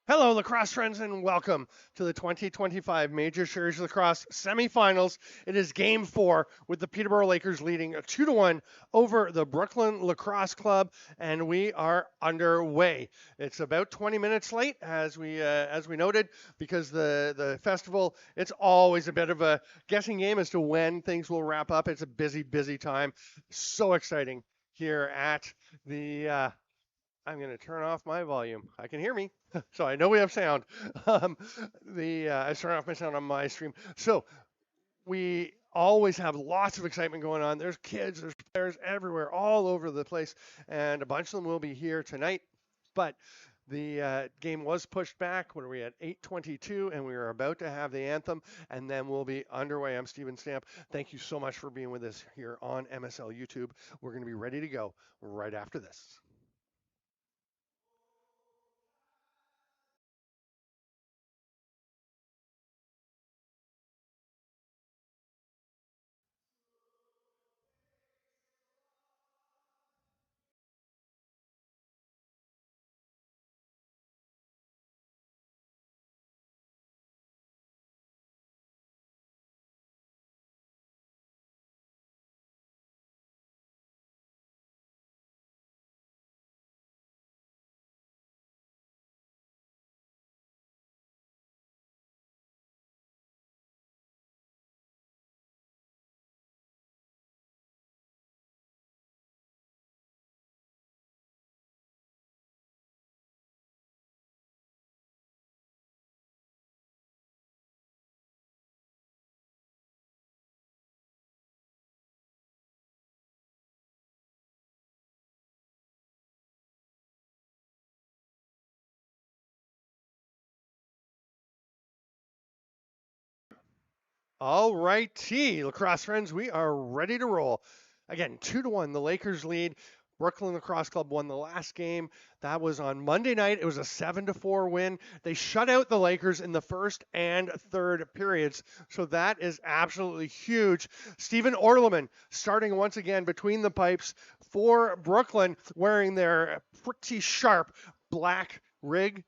Hello, lacrosse friends, and welcome to the 2025 Major Series Lacrosse semifinals. It is Game 4 with the Peterborough Lakers leading 2-1 over the Brooklyn Lacrosse Club, and we are underway. It's about 20 minutes late, as we noted, because the festival, it's always a bit of a guessing game as to when things will wrap up. It's a busy time. So exciting here at the. I'm going to turn off my volume. I can hear me, so I know we have sound. Um, I turn off my sound on my stream. So we always have lots of excitement going on. There's kids, there's players everywhere, all over the place, and a bunch of them will be here tonight. But the game was pushed back. When are we at 8:22, and we are about to have the anthem, and then we'll be underway. I'm Steven Stamp. Thank you so much for being with us here on MSL YouTube. We're going to be ready to go right after this. All righty, lacrosse friends, we are ready to roll. Again, 2-1, the Lakers lead. Brooklyn Lacrosse Club won the last game. That was on Monday night. It was a 7-4 win. They shut out the Lakers in the first and third periods. So that is absolutely huge. Stephen Orleman starting once again between the pipes for Brooklyn, wearing their pretty sharp black rig,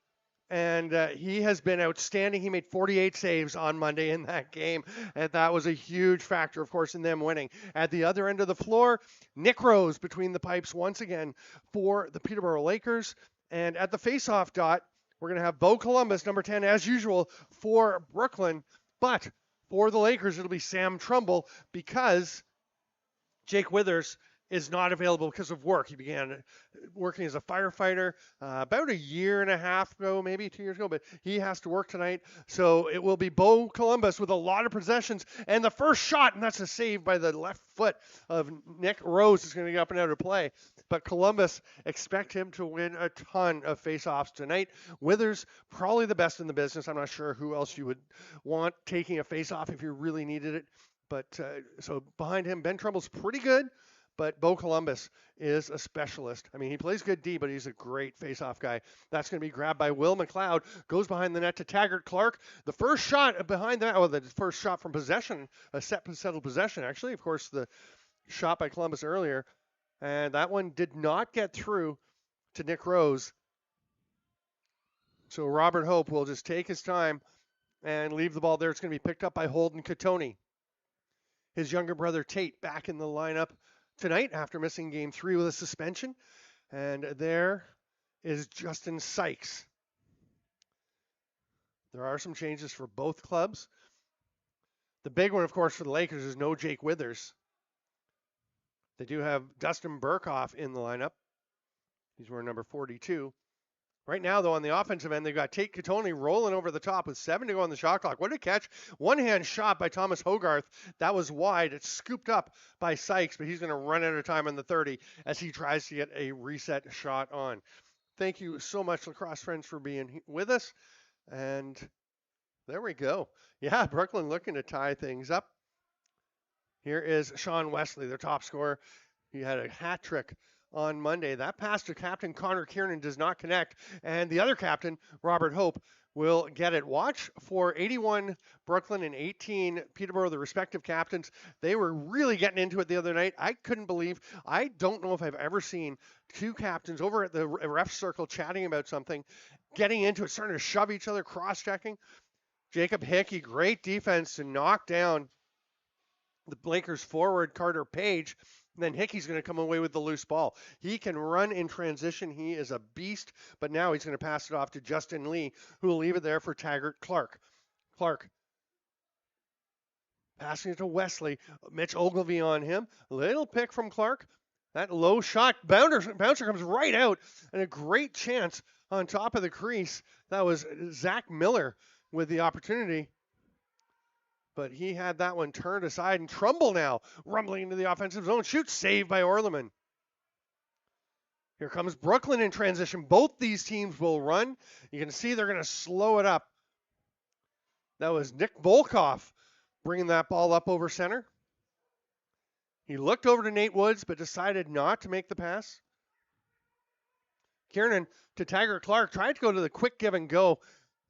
and he has been outstanding. He made 48 saves on Monday in that game, and that was a huge factor, of course, in them winning. At the other end of the floor, Nick Rose between the pipes once again for the Peterborough Lakers. And at the faceoff dot, we're going to have Bo Columbus, number 10, as usual, for Brooklyn. But for the Lakers, it'll be Sam Trumbull because Jake Withers is not available because of work. He began working as a firefighter about a year and a half ago, maybe 2 years ago, but he has to work tonight. So it will be Bo Columbus with a lot of possessions. And the first shot, and that's a save by the left foot of Nick Rose, is going to get up and out of play. But Columbus, expect him to win a ton of face-offs tonight. Withers, probably the best in the business. I'm not sure who else you would want taking a face-off if you really needed it. But so behind him, Ben Trumbull's pretty good, but Bo Columbus is a specialist. I mean, he plays good D, but he's a great face-off guy. That's going to be grabbed by Will McLeod, goes behind the net to Taggart Clark. The first shot behind that, the first shot from possession, a settled possession, actually. Of course, the shot by Columbus earlier, and that one did not get through to Nick Rose. So Robert Hope will just take his time and leave the ball there. It's going to be picked up by Holden Katoni. His younger brother Tate back in the lineup tonight after missing game 3 with a suspension. And there is Justin Sykes. There are some changes for both clubs. The big one, of course, for the Lakers is no Jake Withers. They do have Dustin Burkhoff in the lineup. He's wearing number 42. Right now, though, on the offensive end, they've got Tate Katoni rolling over the top with 7 to go on the shot clock. What a catch. One-hand shot by Thomas Hogarth. That was wide. It's scooped up by Sykes, but he's going to run out of time on the 30 as he tries to get a reset shot on. Thank you so much, lacrosse friends, for being with us. And there we go. Yeah, Brooklyn looking to tie things up. Here is Sean Wesley, their top scorer. He had a hat trick on Monday. That pass to captain Connor Kiernan does not connect, and the other captain, Robert Hope, will get it. Watch for 81 Brooklin and 18 Peterborough, the respective captains. They were really getting into it the other night. I don't know if I've ever seen two captains over at the ref circle chatting about something, getting into it, starting to shove each other, cross-checking. Jacob Hickey, great defense to knock down the Lakers forward, Carter Page. Then Hickey's going to come away with the loose ball. He can run in transition. He is a beast, but now he's going to pass it off to Justin Lee, who will leave it there for Taggart Clark. Clark passing it to Wesley. Mitch Ogilvie on him. Little pick from Clark. That low shot bouncer comes right out, and a great chance on top of the crease. That was Zach Miller with the opportunity. But he had that one turned aside, and Trumbull now rumbling into the offensive zone. Shoot, saved by Orleman. Here comes Brooklyn in transition. Both these teams will run. You can see they're going to slow it up. That was Nick Volkoff bringing that ball up over center. He looked over to Nate Woods, but decided not to make the pass. Kiernan to Taggart Clark. Tried to go to the quick give and go.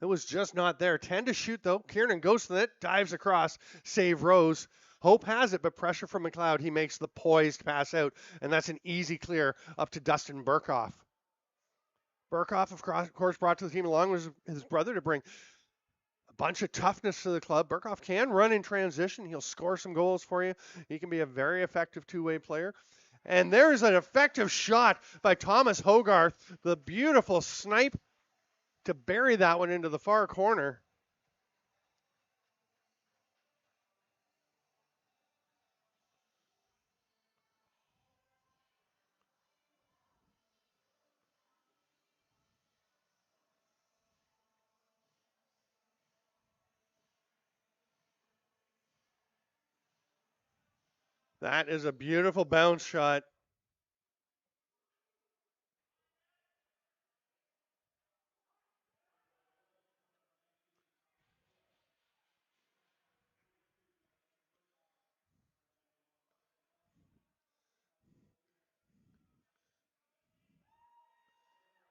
It was just not there. 10 to shoot, though. Kiernan goes to the net, dives across, save Rose. Hope has it, but pressure from McLeod. He makes the poised pass out, and that's an easy clear up to Dustin Burkhoff. Burkhoff, of course, brought to the team along with his brother to bring a bunch of toughness to the club. Burkhoff can run in transition. He'll score some goals for you. He can be a very effective two-way player. And there's an effective shot by Thomas Hogarth. The beautiful snipe to bury that one into the far corner. That is a beautiful bounce shot.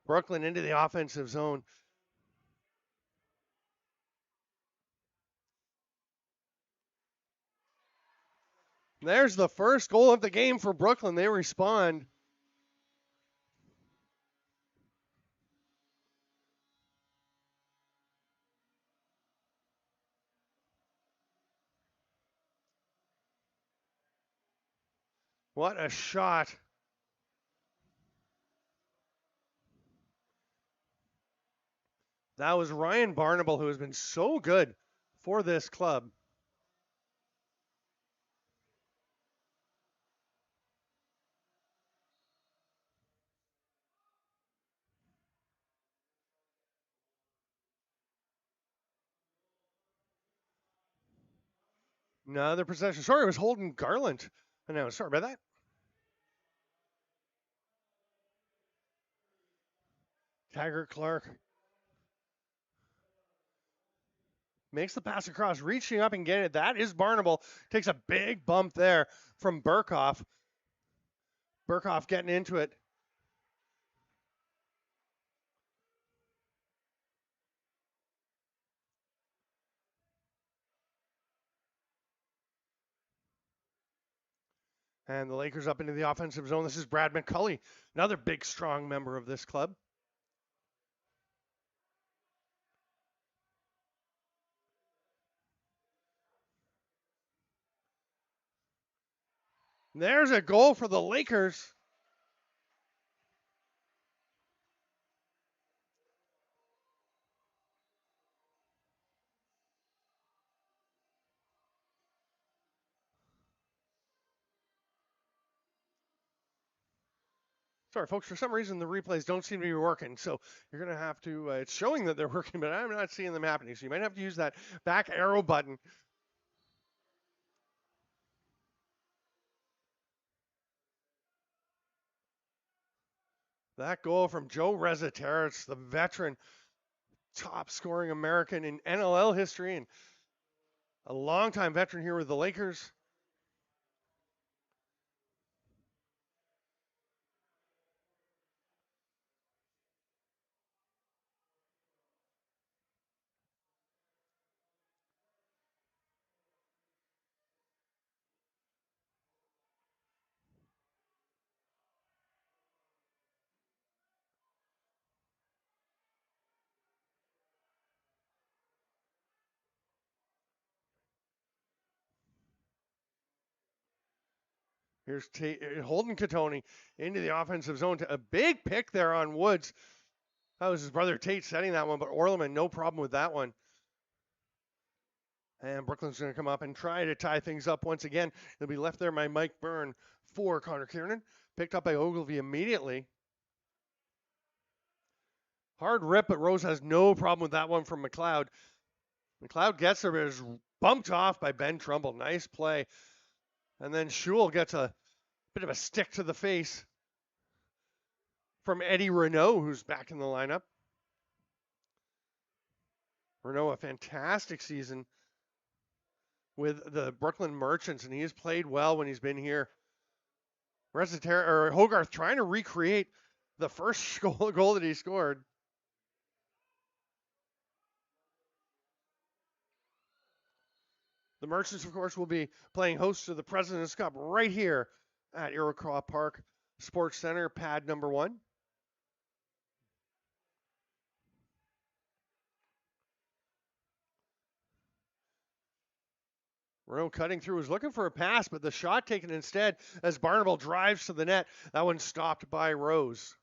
Brooklyn into the offensive zone. There's the first goal of the game for Brooklyn. They respond. What a shot. That was Ryan Barnable, who has been so good for this club. Another possession. Sorry, it was Holden Garland. No, sorry about that. Taggart Clark makes the pass across, reaching up and getting it. That is Barnable. Takes a big bump there from Burkhoff. Burkhoff getting into it. And the Lakers up into the offensive zone. This is Brad McCulley, another big, strong member of this club. There's a goal for the Lakers. Sorry, folks, for some reason the replays don't seem to be working, so you're going to have to, it's showing that they're working, but I'm not seeing them happening, so you might have to use that back arrow button. That goal from Joe Rezateris, the veteran, top scoring American in NLL history, and a longtime veteran here with the Lakers. Here's Holden Katoni into the offensive zone. A big pick there on Woods. That was his brother Tate setting that one, but Orleman, no problem with that one. And Brooklyn's going to come up and try to tie things up once again. They'll be left there by Mike Byrne for Connor Kiernan. Picked up by Ogilvie immediately. Hard rip, but Rose has no problem with that one from McLeod. McLeod gets there, but is bumped off by Ben Trumbull. Nice play. And then Schul gets a bit of a stick to the face from Eddie Renault, who's back in the lineup. Renault, a fantastic season with the Brooklyn Merchants, and he has played well when he's been here. Hogarth trying to recreate the first goal that he scored. The Merchants, of course, will be playing host to the President's Cup right here at Iroquois Park Sports Center, pad number 1. Renault cutting through, was looking for a pass, but the shot taken instead as Barnable drives to the net. That one stopped by Rose.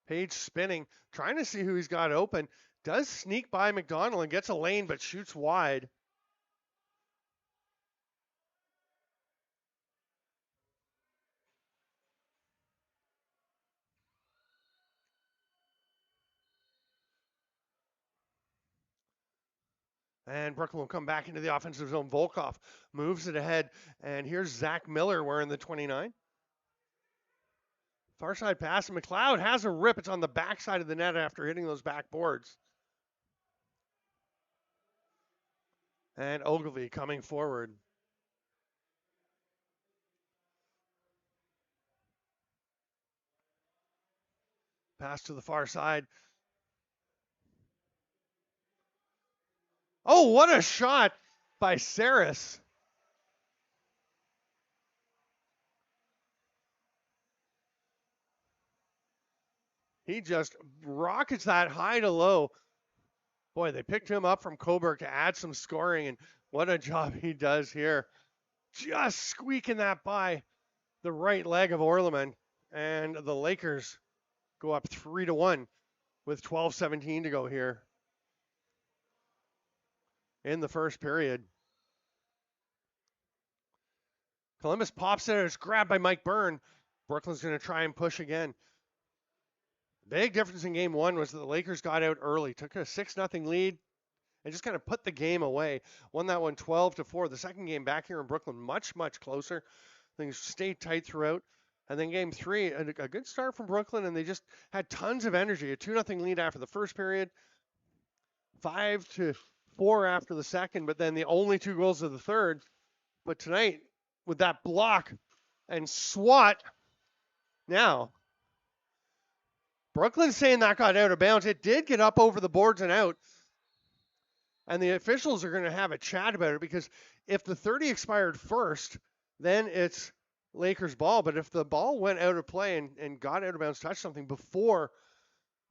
Page spinning, trying to see who he's got open. Does sneak by McDonald and gets a lane, but shoots wide. And Brooklyn will come back into the offensive zone. Volkov moves it ahead. And here's Zach Miller wearing the 29. Far side pass. And McLeod has a rip. It's on the backside of the net after hitting those back boards. And Ogilvie coming forward. Pass to the far side. Oh, what a shot by Saris. He just rockets that high to low. Boy, they picked him up from Coburg to add some scoring, and what a job he does here. Just squeaking that by the right leg of Orleman, and the Lakers go up 3-1 with 12:17 to go here in the first period. Columbus pops it, it's grabbed by Mike Byrne. Brooklyn's going to try and push again. Big difference in game 1 was that the Lakers got out early, took a 6-0 lead, and just kind of put the game away. Won that one 12-4. The second game back here in Brooklyn, much, much closer. Things stayed tight throughout. And then game 3, a good start from Brooklyn, and they just had tons of energy. A 2-0 lead after the first period, 5-4 after the second, but then the only 2 goals of the third. But tonight, with that block and swat, now, Brooklyn's saying that got out of bounds. It did get up over the boards and out. And the officials are going to have a chat about it, because if the 30 expired first, then it's Lakers ball. But if the ball went out of play and got out of bounds, touched something before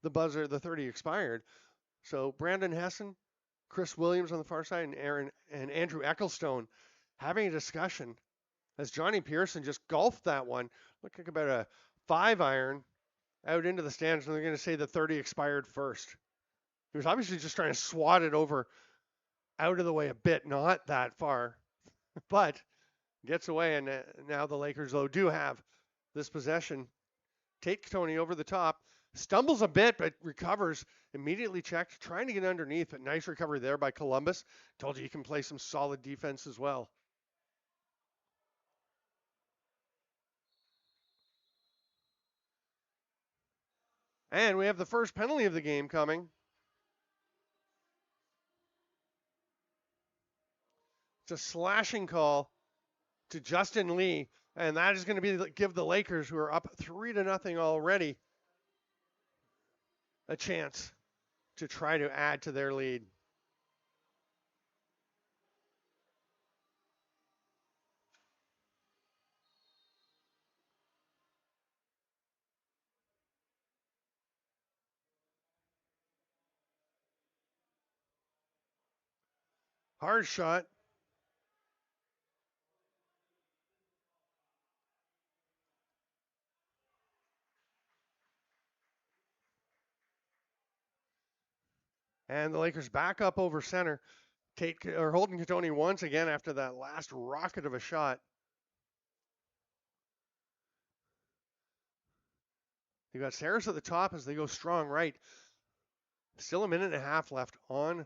the 30 expired. So Brandon Hessen, Chris Williams on the far side, and Andrew Ecclestone having a discussion as Johnny Pearson just golfed that one. Looked like about a 5-iron out into the stands, and they're going to say the 30 expired first. He was obviously just trying to swat it over out of the way a bit, not that far, but gets away. And now the Lakers, though, do have this possession. Tate Katoni over the top, stumbles a bit, but recovers, immediately checked, trying to get underneath, but nice recovery there by Columbus. Told you can play some solid defense as well. And we have the first penalty of the game coming. It's a slashing call to Justin Lee, and that is going to give the Lakers, who are up 3-0 already, a chance to try to add to their lead. Hard shot. And the Lakers back up over center. Holden Catoni once again after that last rocket of a shot. You got Saris at the top as they go strong right. Still a minute and a half left on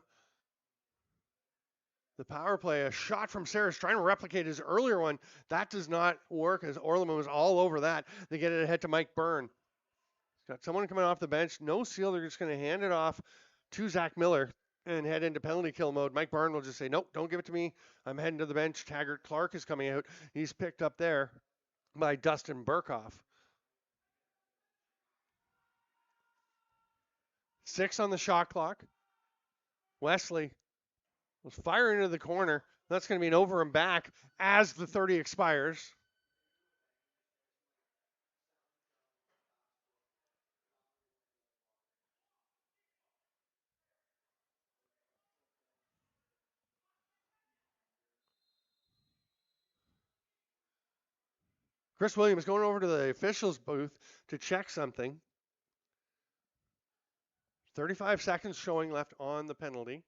the power play. A shot from Saris trying to replicate his earlier one. That does not work as Orleman was all over that. They get it ahead to Mike Byrne. Got someone coming off the bench. No seal. They're just going to hand it off to Zach Miller and head into penalty kill mode. Mike Byrne will just say, nope, don't give it to me. I'm heading to the bench. Taggart Clark is coming out. He's picked up there by Dustin Burkhoff. 6 on the shot clock. Wesley was firing into the corner. That's going to be an over and back as the 30 expires. Chris Williams going over to the officials booth to check something. 35 seconds showing left on the penalty.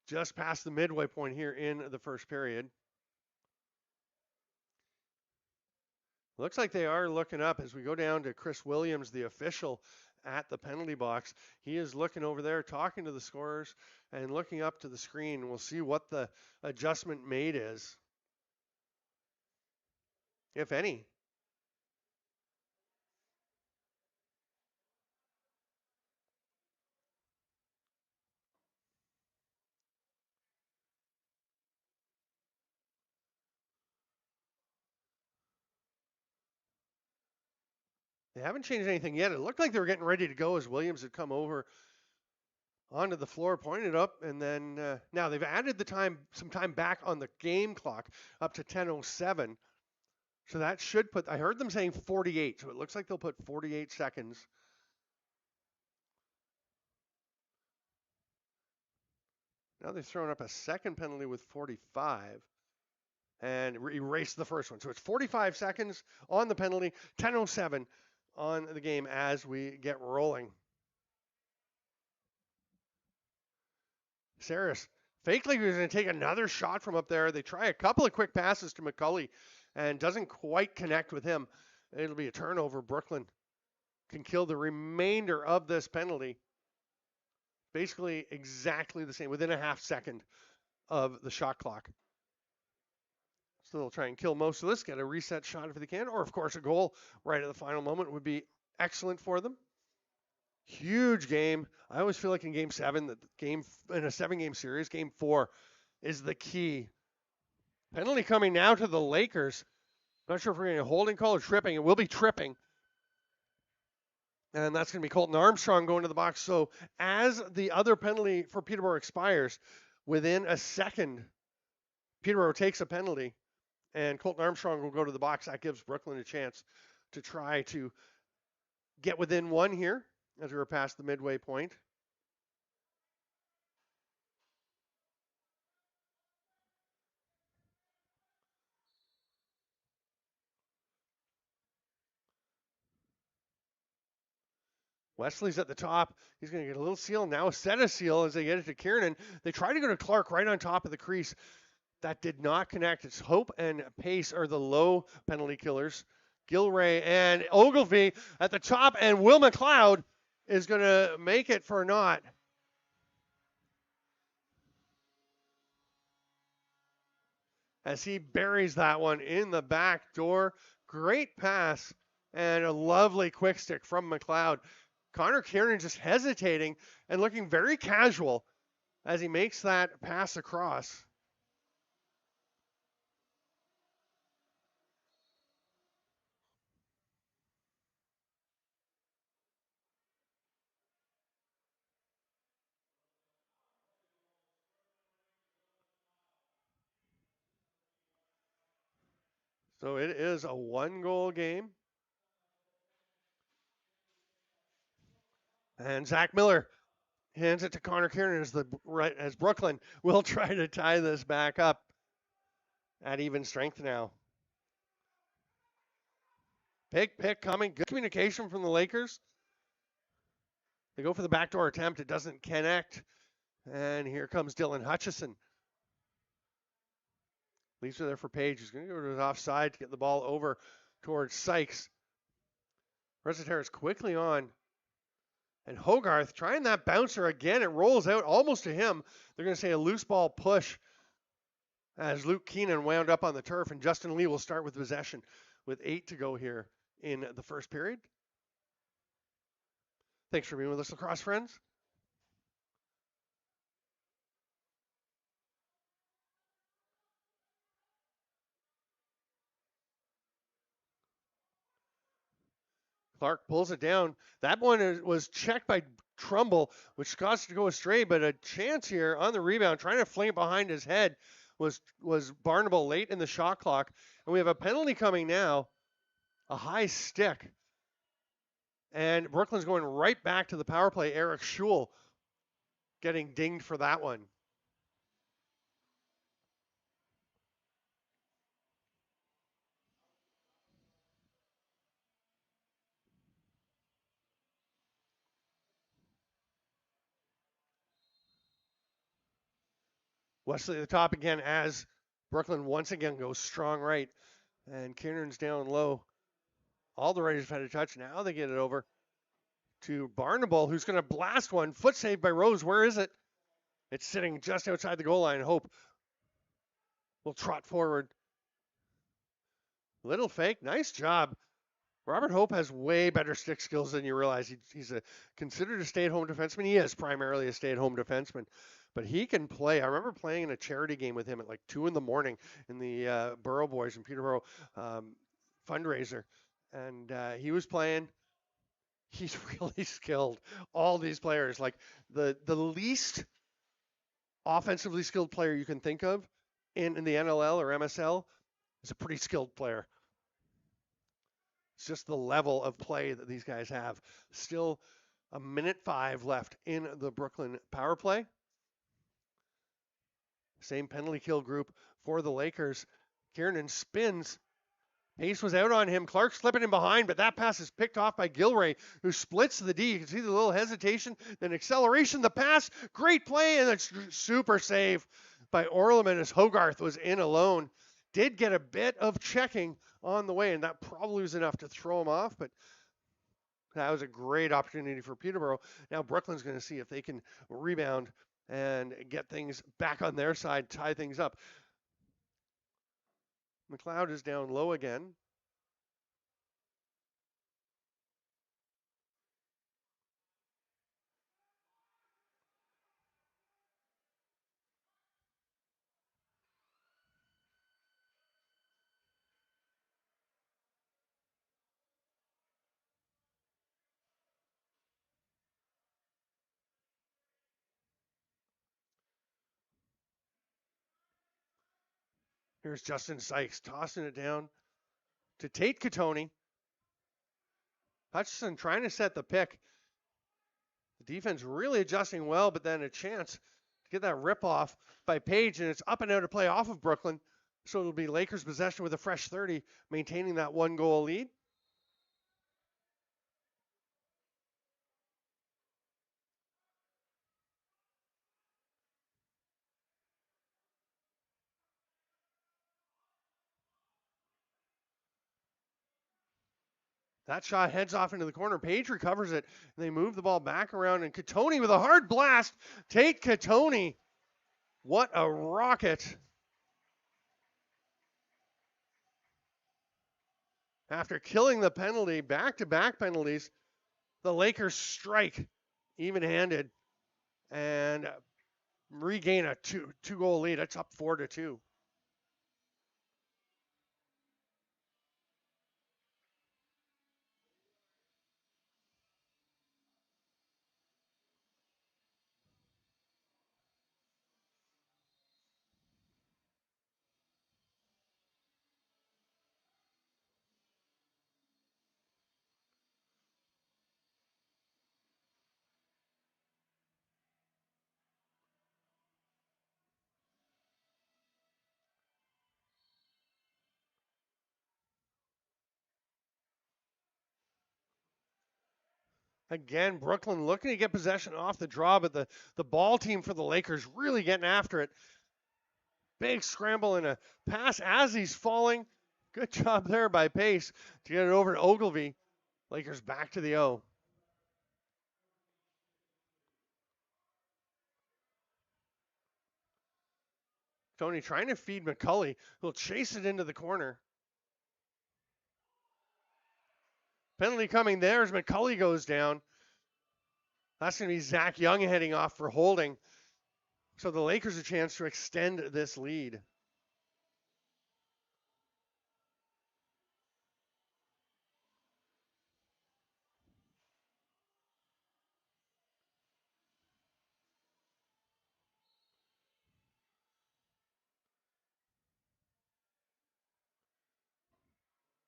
Just past the midway point here in the first period. Looks like they are looking up as we go down to Chris Williams, the official at the penalty box. He is looking over there, talking to the scorers and looking up to the screen. We'll see what the adjustment made is, if any. They haven't changed anything yet. It looked like they were getting ready to go as Williams had come over onto the floor, pointed up, and then now they've added some time back on the game clock up to 10:07. So that should put, I heard them saying 48, so it looks like they'll put 48 seconds. Now they've thrown up a second penalty with 45 and erased the first one. So it's 45 seconds on the penalty, 10:07 on the game as we get rolling. Saris fakely was going to take another shot from up there. They try a couple of quick passes to McCulley and doesn't quite connect with him. It'll be a turnover. Brooklyn can kill the remainder of this penalty. Basically exactly the same, within a half second of the shot clock. So they'll try and kill most of this, get a reset shot if they can, or of course a goal right at the final moment would be excellent for them. Huge game. I always feel like in Game 7, that game in a 7-game series, Game 4 is the key. Penalty coming now to the Lakers. Not sure if we're getting a holding call or tripping. It will be tripping. And that's going to be Colton Armstrong going to the box. So as the other penalty for Peterborough expires, within a second, Peterborough takes a penalty, and Colton Armstrong will go to the box. That gives Brooklyn a chance to try to get within one here as we're past the midway point. Wesley's at the top. He's going to get a little seal. Now a set of seal as they get it to Kiernan. They try to go to Clark right on top of the crease. That did not connect. It's Hope and Pace are the low penalty killers. Gilray and Ogilvie at the top, and Will McLeod is going to make it for naught. As he buries that one in the back door. Great pass and a lovely quick stick from McLeod. Connor Kiernan just hesitating and looking very casual as he makes that pass across. So it is a 1-goal game. And Zach Miller Hands it to Connor Kiernan as Brooklyn will try to tie this back up at even strength now. Big pick coming. Good communication from the Lakers. They go for the backdoor attempt. It doesn't connect. And here comes Dylan Hutchison. Leaves it there for Page. He's going to go to the offside to get the ball over towards Sykes. Reseter is quickly on. And Hogarth trying that bouncer again. It rolls out almost to him. They're going to say a loose ball push as Luke Keenan wound up on the turf. And Justin Lee will start with possession with 8 to go here in the first period. Thanks for being with us, lacrosse friends. Clark pulls it down. That one was checked by Trumbull, which caused it to go astray, but a chance here on the rebound, trying to fling it behind his head, was Barnable late in the shot clock. And we have a penalty coming now, a high stick. And Brooklyn's going right back to the power play. Eric Schul getting dinged for that one. Wesley at the top again as Brooklyn once again goes strong right. And Kiernan's down low. All the Raiders have had a touch. Now they get it over to Barnable, who's going to blast one. Foot saved by Rose. Where is it? It's sitting just outside the goal line. Hope will trot forward. Little fake. Nice job. Robert Hope has way better stick skills than you realize. He's considered a stay-at-home defenseman. He is primarily a stay-at-home defenseman, but he can play. I remember playing in a charity game with him at like 2 in the morning in the Borough Boys in Peterborough fundraiser, and he was playing. He's really skilled. All these players, like the least offensively skilled player you can think of in the NLL or MSL is a pretty skilled player. It's just the level of play that these guys have. Still a minute 5 left in the Brooklyn power play. Same penalty kill group for the Lakers. Kiernan spins. Pace was out on him. Clark slipping in behind, but that pass is picked off by Gilray, who splits the D. You can see the little hesitation, then acceleration, the pass, great play, and it's super save by Orleman as Hogarth was in alone. Did get a bit of checking on the way, and that probably was enough to throw him off, but that was a great opportunity for Peterborough. Now Brooklyn's going to see if they can rebound and get things back on their side, tie things up. McLeod is down low again. Here's Justin Sykes tossing it down to Tate Katoni. Hutchison trying to set the pick. The defense really adjusting well, but then a chance to get that rip off by Page, and it's up and out of play off of Brooklyn. So it'll be Lakers possession with a fresh 30, maintaining that 1-goal lead. That shot heads off into the corner. Page recovers it. And they move the ball back around, and Katoni with a hard blast. Tate Katoni. What a rocket. After killing the penalty, back-to-back penalties, the Lakers strike even-handed and regain a two-goal lead. It's up 4-2. Again, Brooklyn looking to get possession off the draw, but the ball team for the Lakers really getting after it. Big scramble and a pass as he's falling. Good job there by Pace to get it over to Ogilvy. Lakers back to the O. Tony trying to feed McCulley, who'll chase it into the corner. Penalty coming there as McCulley goes down. That's going to be Zach Young heading off for holding. So the Lakers a chance to extend this lead.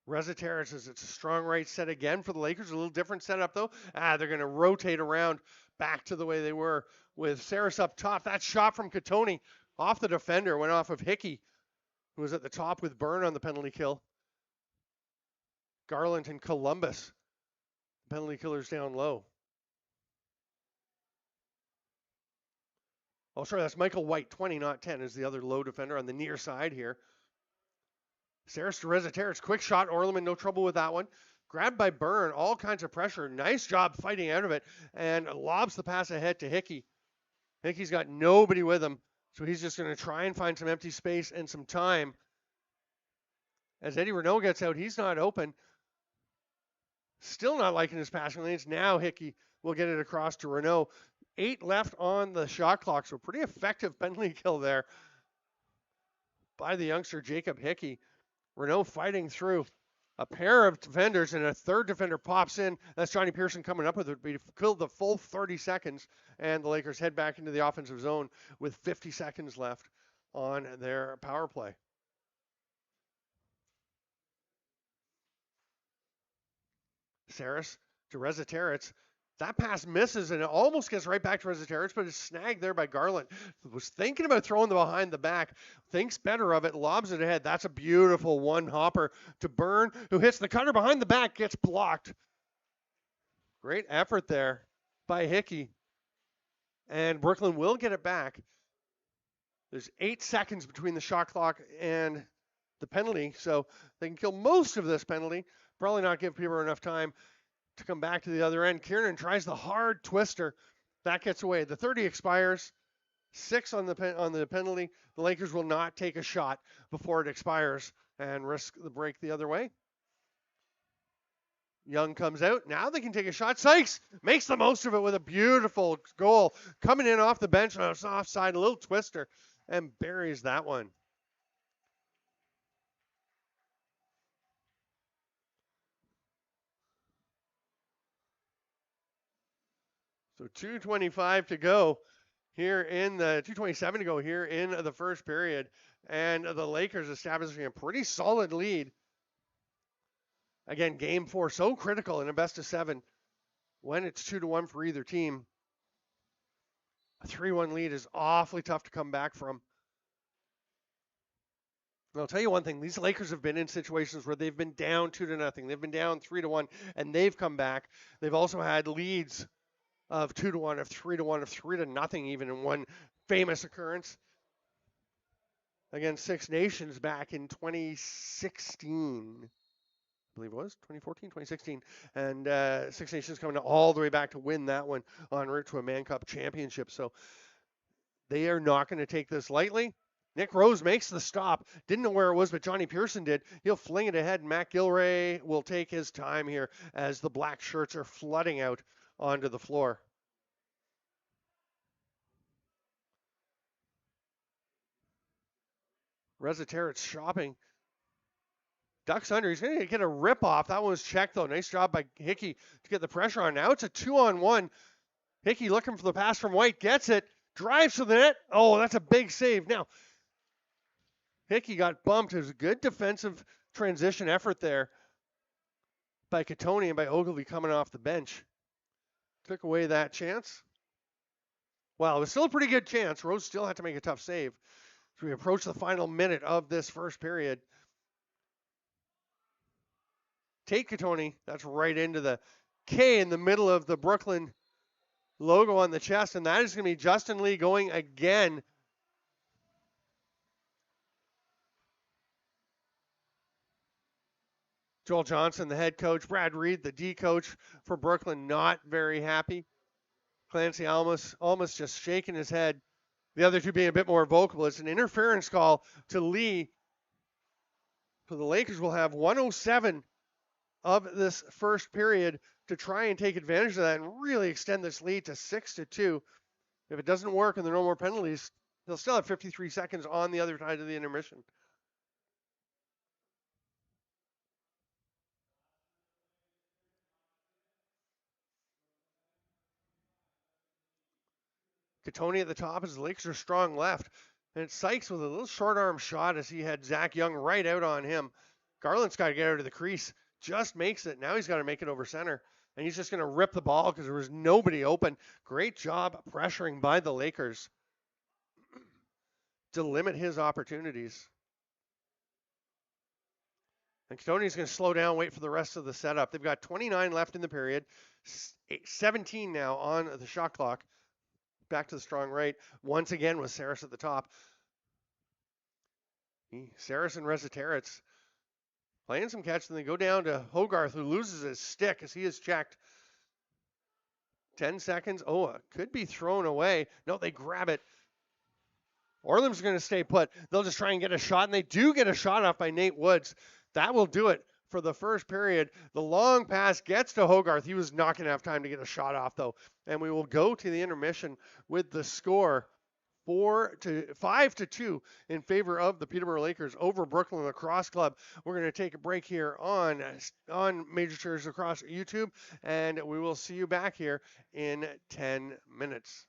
Rezataris says it's a strong right set again for the Lakers. A little different setup, though. They're going to rotate around back to the way they were with Saris up top. That shot from Katoni off the defender went off of Hickey, who was at the top with Byrne on the penalty kill. Garland and Columbus, penalty killers down low. Oh, sorry, that's Michael White, 20, not 10, is the other low defender on the near side here. Saris to Rezataris, quick shot. Orleman, no trouble with that one. Grabbed by Byrne, all kinds of pressure. Nice job fighting out of it, and lobs the pass ahead to Hickey. Hickey's got nobody with him, so he's just going to try and find some empty space and some time. As Eddie Renault gets out, he's not open. Still not liking his passing lanes. Now Hickey will get it across to Renault. 8 left on the shot clock, so pretty effective penalty kill there by the youngster Jacob Hickey. Renault fighting through a pair of defenders, and a third defender pops in. That's Johnny Pearson coming up with it. He killed the full 30 seconds, and the Lakers head back into the offensive zone with 50 seconds left on their power play. Saris to Rezataris. That pass misses, and it almost gets right back to Rezataris, but it's snagged there by Garland. Was thinking about throwing the behind the back. Thinks better of it, lobs it ahead. That's a beautiful one hopper to Byrne, who hits the cutter behind the back, gets blocked. Great effort there by Hickey. And Brooklyn will get it back. There's 8 seconds between the shot clock and the penalty, so they can kill most of this penalty. Probably not give Peterborough enough time to come back to the other end. Kiernan tries the hard twister. That gets away. The 30 expires. 6 on the penalty. The Lakers will not take a shot before it expires and risk the break the other way. Young comes out. Now they can take a shot. Sykes makes the most of it with a beautiful goal. Coming in off the bench on a offside, a little twister, and buries that one. So 2:25 to go here in the 2:27 to go here in the first period, and the Lakers establishing a pretty solid lead. Again, game 4 so critical in a best of 7 when it's 2-1 for either team. A 3-1 lead is awfully tough to come back from. And I'll tell you one thing, these Lakers have been in situations where they've been down 2-0. They've been down 3-1, and they've come back. They've also had leads of 2-1, of 3-1, of 3-0, even in one famous occurrence against Six Nations back in 2016. I believe it was 2014, 2016. And Six Nations coming all the way back to win that one en route to a Mann Cup championship. So they are not going to take this lightly. Nick Rose makes the stop. Didn't know where it was, but Johnny Pearson did. He'll fling it ahead. Matt Gilray will take his time here as the black shirts are flooding out onto the floor. Rezataris shopping. Ducks under. He's going to get a rip off. That one was checked, though. Nice job by Hickey to get the pressure on. Now it's a 2-on-1. Hickey looking for the pass from White. Gets it. Drives to the net. Oh, that's a big save. Now, Hickey got bumped. It was a good defensive transition effort there by Katoni and by Ogilvy coming off the bench. Took away that chance. Well, it was still a pretty good chance. Rose still had to make a tough save. So we approach the final minute of this first period. Tate Katoni, that's right into the K in the middle of the Brooklyn logo on the chest, and that is going to be Justin Lee going again. Joel Johnson, the head coach, Brad Reed, the D coach for Brooklyn, not very happy. Clancy almost just shaking his head. The other two being a bit more vocal. It's an interference call to Lee. So the Lakers will have 107 of this first period to try and take advantage of that and really extend this lead to 6-2. If it doesn't work and there are no more penalties, they'll still have 53 seconds on the other side of the intermission. Katoni at the top as the Lakers are strong left. And it's Sykes with a little short arm shot as he had Zach Young right out on him. Garland's got to get out of the crease. Just makes it. Now he's got to make it over center. And he's just going to rip the ball because there was nobody open. Great job pressuring by the Lakers to limit his opportunities. And Katoni's going to slow down, wait for the rest of the setup. They've got 29 left in the period, 17 now on the shot clock. Back to the strong right. Once again with Saris at the top. Saris and Rezateritz playing some catch, and they go down to Hogarth, who loses his stick as he is checked. 10 seconds. Oh, it could be thrown away. No, they grab it. Orlem's going to stay put. They'll just try and get a shot, and they do get a shot off by Nate Woods. That will do it for the first period. The long pass gets to Hogarth. He was not going to have time to get a shot off, though. And we will go to the intermission with the score 5-2 in favor of the Peterborough Lakers over Brooklyn Lacrosse Club. We're going to take a break here on Major Chairs Across YouTube, and we will see you back here in 10 minutes.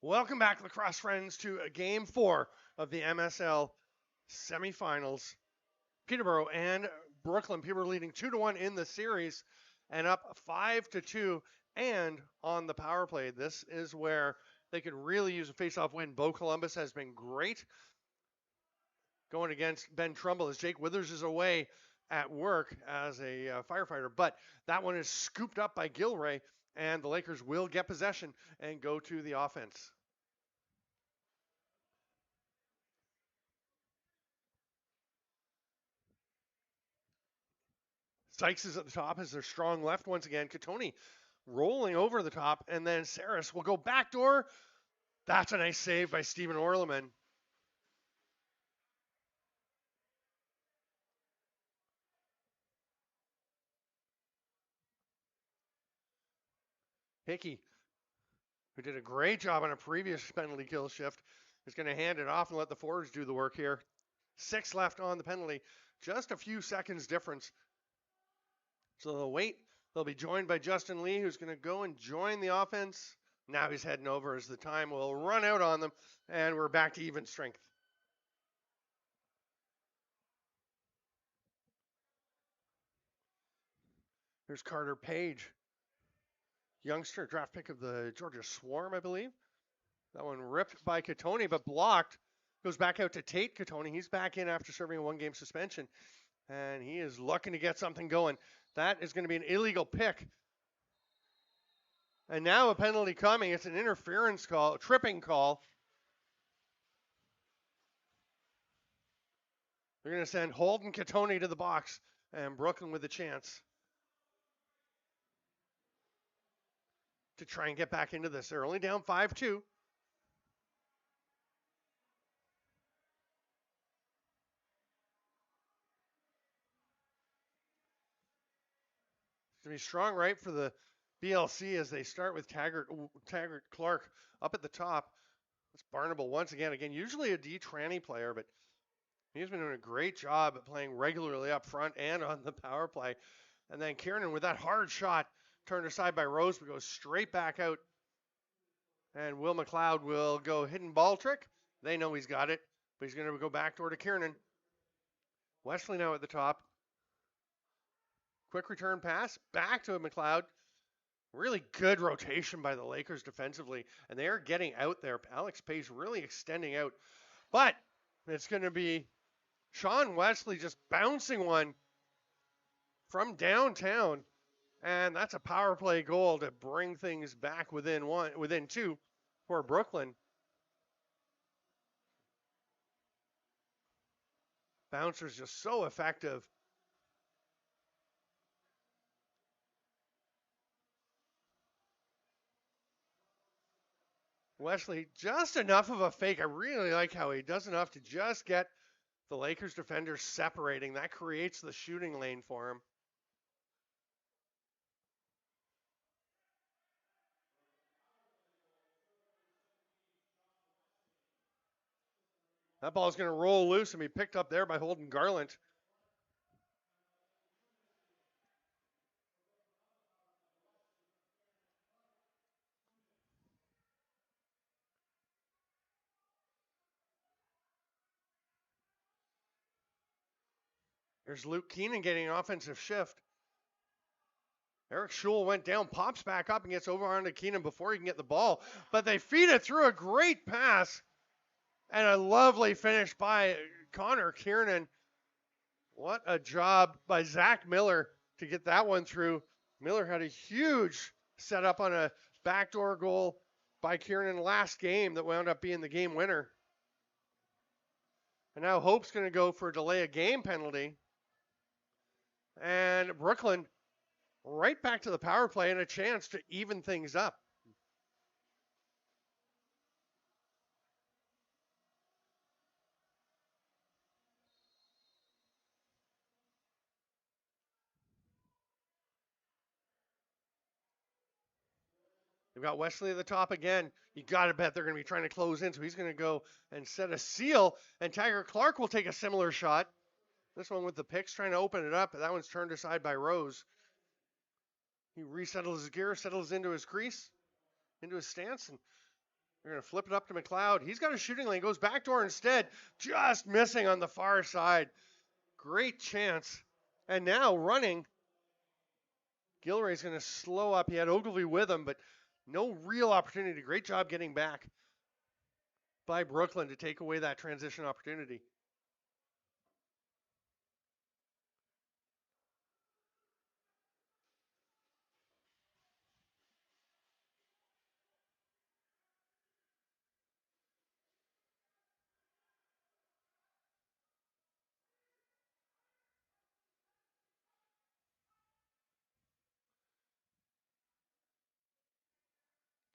Welcome back, lacrosse friends, to Game 4 of the MSL semifinals. Peterborough and Brooklin. Peterborough leading 2-1 in the series and up 5-2. And on the power play, this is where they could really use a face-off win. Bo Columbus has been great going against Ben Trumbull as Jake Withers is away at work as a firefighter. But that one is scooped up by Gilray, and the Lakers will get possession and go to the offense. Sykes is at the top as their strong left once again. Katoni rolling over the top, and then Saris will go backdoor. That's a nice save by Stephen Orleman. Hickey, who did a great job on a previous penalty kill shift, is going to hand it off and let the forwards do the work here. 6 left on the penalty. Just a few seconds difference. So they'll wait. They'll be joined by Justin Lee, who's going to go and join the offense. Now he's heading over as the time will run out on them, and we're back to even strength. Here's Carter Page, youngster, draft pick of the Georgia Swarm, I believe. That one ripped by Katoni, but blocked. Goes back out to Tate Katoni. He's back in after serving a 1-game suspension, and he is looking to get something going. That is going to be an illegal pick. And now a penalty coming. It's an interference call, a tripping call. They're going to send Holden Katoni to the box, and Brooklyn with a chance to try and get back into this. They're only down 5-2. It's going to be strong right for the BLC as they start with Taggart Clark up at the top. It's Barnable once again. Usually a D tranny player, but he's been doing a great job at playing regularly up front and on the power play. And then Kiernan with that hard shot turned aside by Rose, but goes straight back out. And Will McLeod will go hidden ball trick. They know he's got it, but he's going to go back toward Kiernan. Wesley now at the top. Quick return pass back to McLeod. Really good rotation by the Lakers defensively, and they are getting out there. Alex Pace really extending out, but it's going to be Sean Wesley just bouncing one from downtown, and that's a power play goal to bring things back within 2 for Brooklyn. Bouncer's just so effective. Wesley, just enough of a fake. I really like how he does enough to just get the Lakers defenders separating. That creates the shooting lane for him. That ball is going to roll loose and be picked up there by Holden Garland. There's Luke Keenan getting an offensive shift. Eric Schul went down, pops back up, and gets over onto Keenan before he can get the ball. But they feed it through. A great pass and a lovely finish by Connor Kiernan. What a job by Zach Miller to get that one through. Miller had a huge setup on a backdoor goal by Kiernan last game that wound up being the game winner. And now Hope's going to go for a delay of game penalty. And Brooklyn right back to the power play and a chance to even things up. They've got Wesley at the top again. You got to bet they're going to be trying to close in, so he's going to go and set a seal, and Taggart Clark will take a similar shot. This one with the picks trying to open it up, but that one's turned aside by Rose. He resettles his gear, settles into his crease, into his stance, and They're going to flip it up to McLeod. He's got a shooting lane. Goes backdoor instead. Just missing on the far side. Great chance. And now running. Gilray's going to slow up. He had Ogilvy with him, but no real opportunity. Great job getting back by Brooklyn to take away that transition opportunity.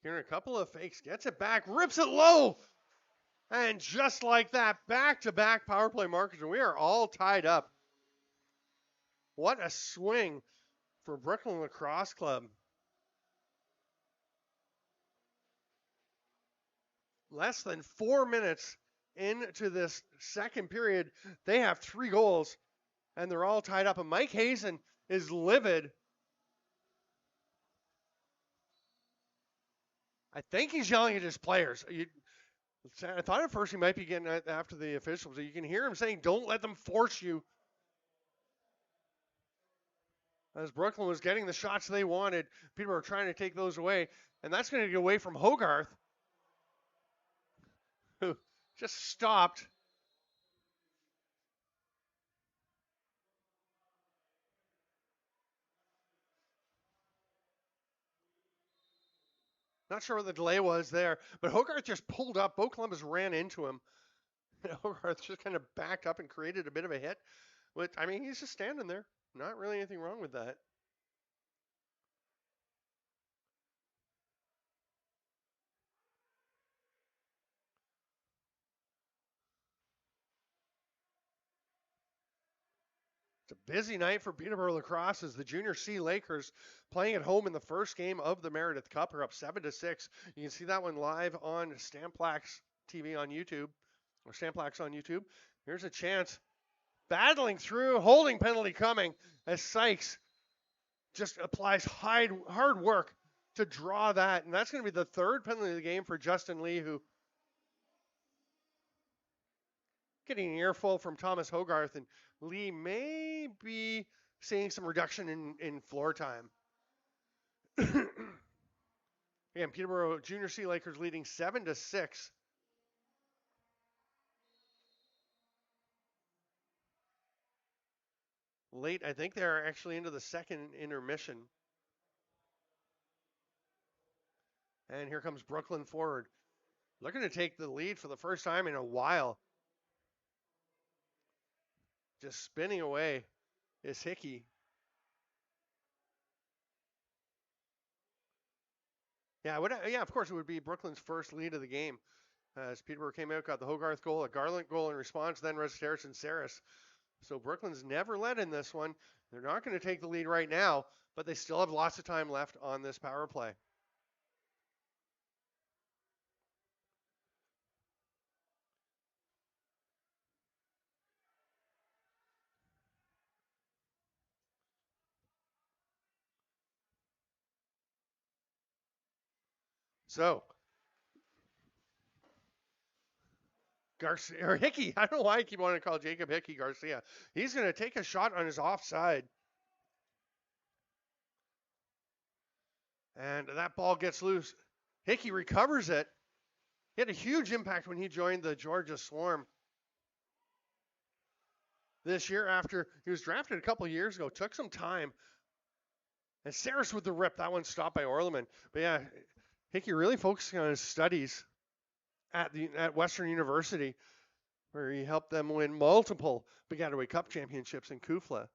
Here, a couple of fakes, gets it back, rips it low, and just like that, back-to-back power play markers, and we are all tied up. What a swing for Brooklyn Lacrosse Club. Less than 4 minutes into this second period, they have 3 goals, and they're all tied up. And Mike Hazen is livid. I think he's yelling at his players. I thought at first he might be getting after the officials. You can hear him saying, "Don't let them force you." As Brooklyn was getting the shots they wanted, Peterborough were trying to take those away. And that's going to get away from Hogarth, who just stopped. Not sure what the delay was there, but Hogarth just pulled up. Bo Columbus ran into him. Hogarth just kind of backed up and created a bit of a hit. But, I mean, he's just standing there. Not really anything wrong with that. It's a busy night for Peterborough Lacrosse as the Junior C Lakers playing at home in the first game of the Meredith Cup are up 7-6. You can see that one live on Stamplax TV on YouTube, or Stamplax on YouTube. Here's a chance. Battling through, holding penalty coming as Sykes just applies hard work to draw that. And that's going to be the third penalty of the game for Justin Lee, who getting an earful from Thomas Hogarth, and Lee may be seeing some reduction in floor time. Again, Peterborough Junior C Lakers leading 7-6. Late, I think they're actually into the second intermission. And here comes Brooklyn forward. Looking to take the lead for the first time in a while. Just spinning away is Hickey. Yeah, of course it would be Brooklyn's first lead of the game. As Peterborough came out, got the Hogarth goal, a Garland goal in response, then Resiteris and Saris. So Brooklyn's never led in this one. They're not going to take the lead right now, but they still have lots of time left on this power play. So Garcia, or Hickey, I don't know why I keep wanting to call Jacob Hickey Garcia. He's going to take a shot on his offside. And that ball gets loose. Hickey recovers it. He had a huge impact when he joined the Georgia Swarm this year after he was drafted a couple years ago. Took some time. And Saris with the rip. That one stopped by Orleman. But yeah, Hickey really focusing on his studies at Western University, where he helped them win multiple Piscataway Cup championships in Kufla.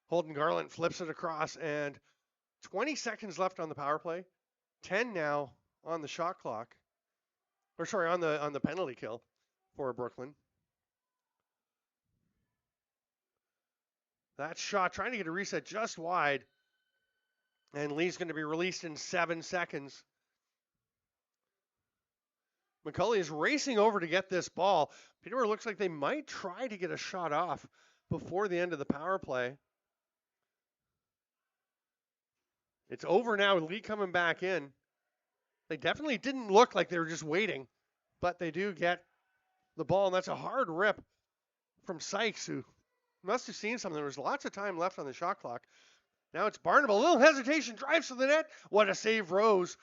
Holden Garland flips it across, and 20 seconds left on the power play. 10 now on the shot clock. Or sorry, on the penalty kill for Brooklyn. That shot trying to get a reset just wide. And Lee's going to be released in 7 seconds. McCulley is racing over to get this ball. Peterborough looks like they might try to get a shot off before the end of the power play. It's over now. Lee coming back in. They definitely didn't look like they were just waiting, but they do get the ball, and that's a hard rip from Sykes, who must have seen something. There was lots of time left on the shot clock. Now it's Barnable. A little hesitation, drives to the net. What a save, Rose.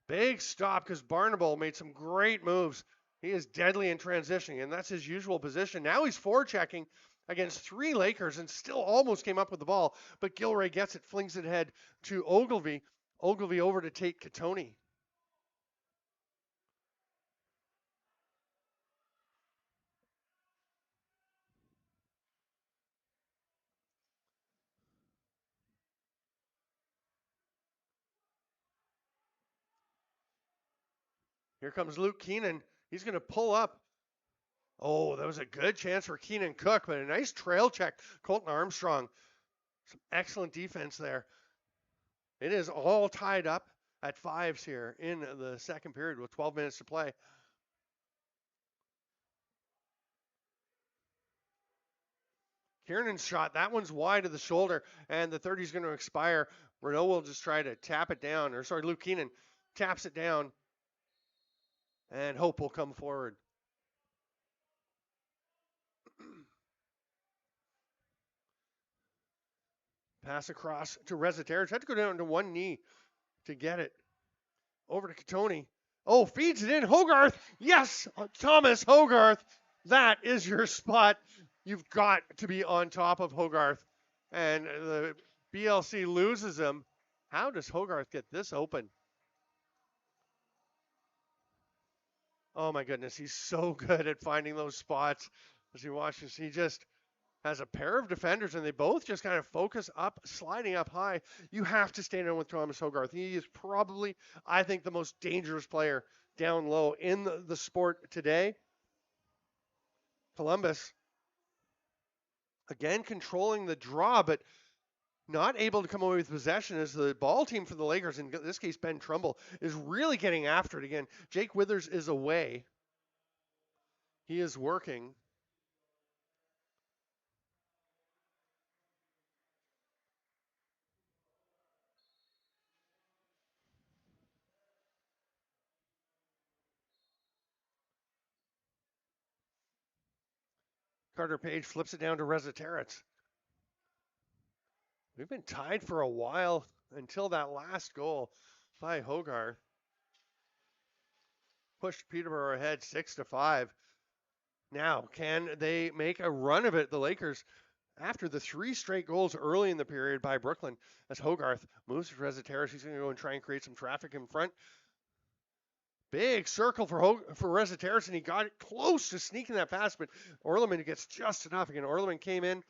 Big stop because Barnable made some great moves. He is deadly in transitioning, and that's his usual position. Now he's forechecking against 3 Lakers and still almost came up with the ball, but Gilray gets it, flings it ahead to Ogilvy. Ogilvy over to Tate Katoni. Here comes Luke Keenan. He's going to pull up. Oh, that was a good chance for Keenan Cook, but a nice trail check. Colton Armstrong. Some excellent defense there. It is all tied up at 5s here in the second period with 12 minutes to play. Kiernan's shot, that one's wide of the shoulder, and the 30 is going to expire. Renault will just try to tap it down, or sorry, Luke Keenan taps it down, and Hope will come forward. Pass across to Rezateric. Had to go down to one knee to get it. Over to Katoni. Oh, feeds it in. Hogarth. Yes, Thomas Hogarth. That is your spot. You've got to be on top of Hogarth. And the BLC loses him. How does Hogarth get this open? Oh my goodness, he's so good at finding those spots. As he watches, he just has a pair of defenders, and they both just kind of focus up, sliding up high. You have to stand in with Thomas Hogarth. He is probably, I think, the most dangerous player down low in the sport today. Columbus, again, controlling the draw, but not able to come away with possession as the ball team for the Lakers, in this case Ben Trumbull, is really getting after it again. Jake Withers is away. He is working. Carter Page flips it down to Rezateric. We've been tied for a while until that last goal by Hogarth. Pushed Peterborough ahead 6-5. Now, can they make a run of it, the Lakers, after the 3 straight goals early in the period by Brooklyn, as Hogarth moves to Rezateric. He's going to go and try and create some traffic in front. Big circle for Rezateric, and he got it close to sneaking that past, but Orleman gets just enough. Again, Orleman came in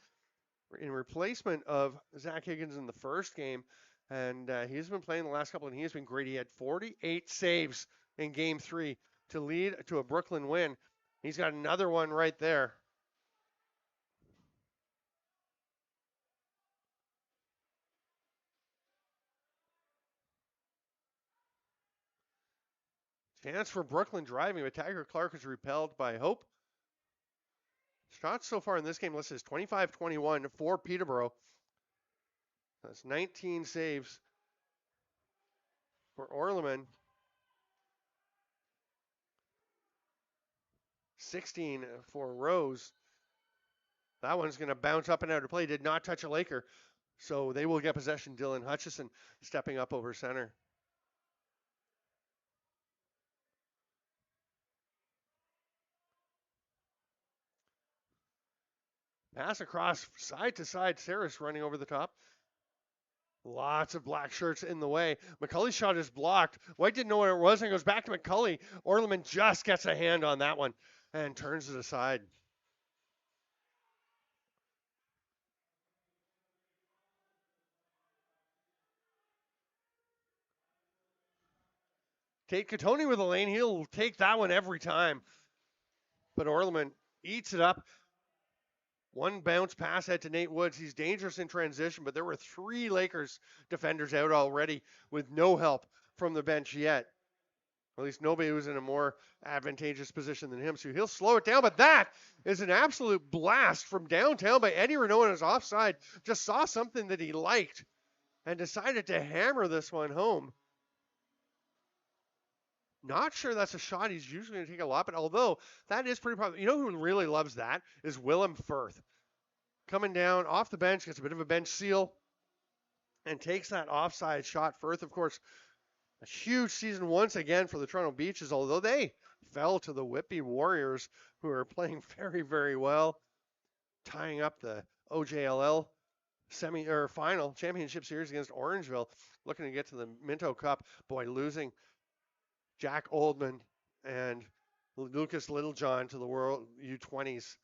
replacement of Zach Higgins in the first game, and he's been playing the last couple, and he has been great. He had 48 saves in Game 3 to lead to a Brooklyn win. He's got another one right there. Chance for Brooklyn driving, but Tiger Clark is repelled by Hope. Shots so far in this game listed as 25-21 for Peterborough. That's 19 saves for Orleman. 16 for Rose. That one's going to bounce up and out of play. Did not touch a Laker. So they will get possession. Dylan Hutchison stepping up over center. Pass across side to side. Saris running over the top. Lots of black shirts in the way. McCulley's shot is blocked. White didn't know where it was and goes back to McCulley. Orleman just gets a hand on that one and turns it aside. Tate Katoni with a lane. He'll take that one every time. But Orleman eats it up. One bounce pass head to Nate Woods. He's dangerous in transition, but there were 3 Lakers defenders out already with no help from the bench yet. At least nobody was in a more advantageous position than him, so he'll slow it down. But that is an absolute blast from downtown by Eddie Renault on his offside. Just saw something that he liked and decided to hammer this one home. Not sure that's a shot he's usually going to take a lot, but although that is pretty probably, you know who really loves that is Willem Firth. Coming down off the bench, gets a bit of a bench seal, and takes that offside shot. Firth, of course, a huge season once again for the Toronto Beaches, although they fell to the Whitby Warriors, who are playing very, very well, tying up the OJLL semi or final championship series against Orangeville, looking to get to the Minto Cup. Boy, losing Jack Oldman and Lucas Littlejohn to the World U20s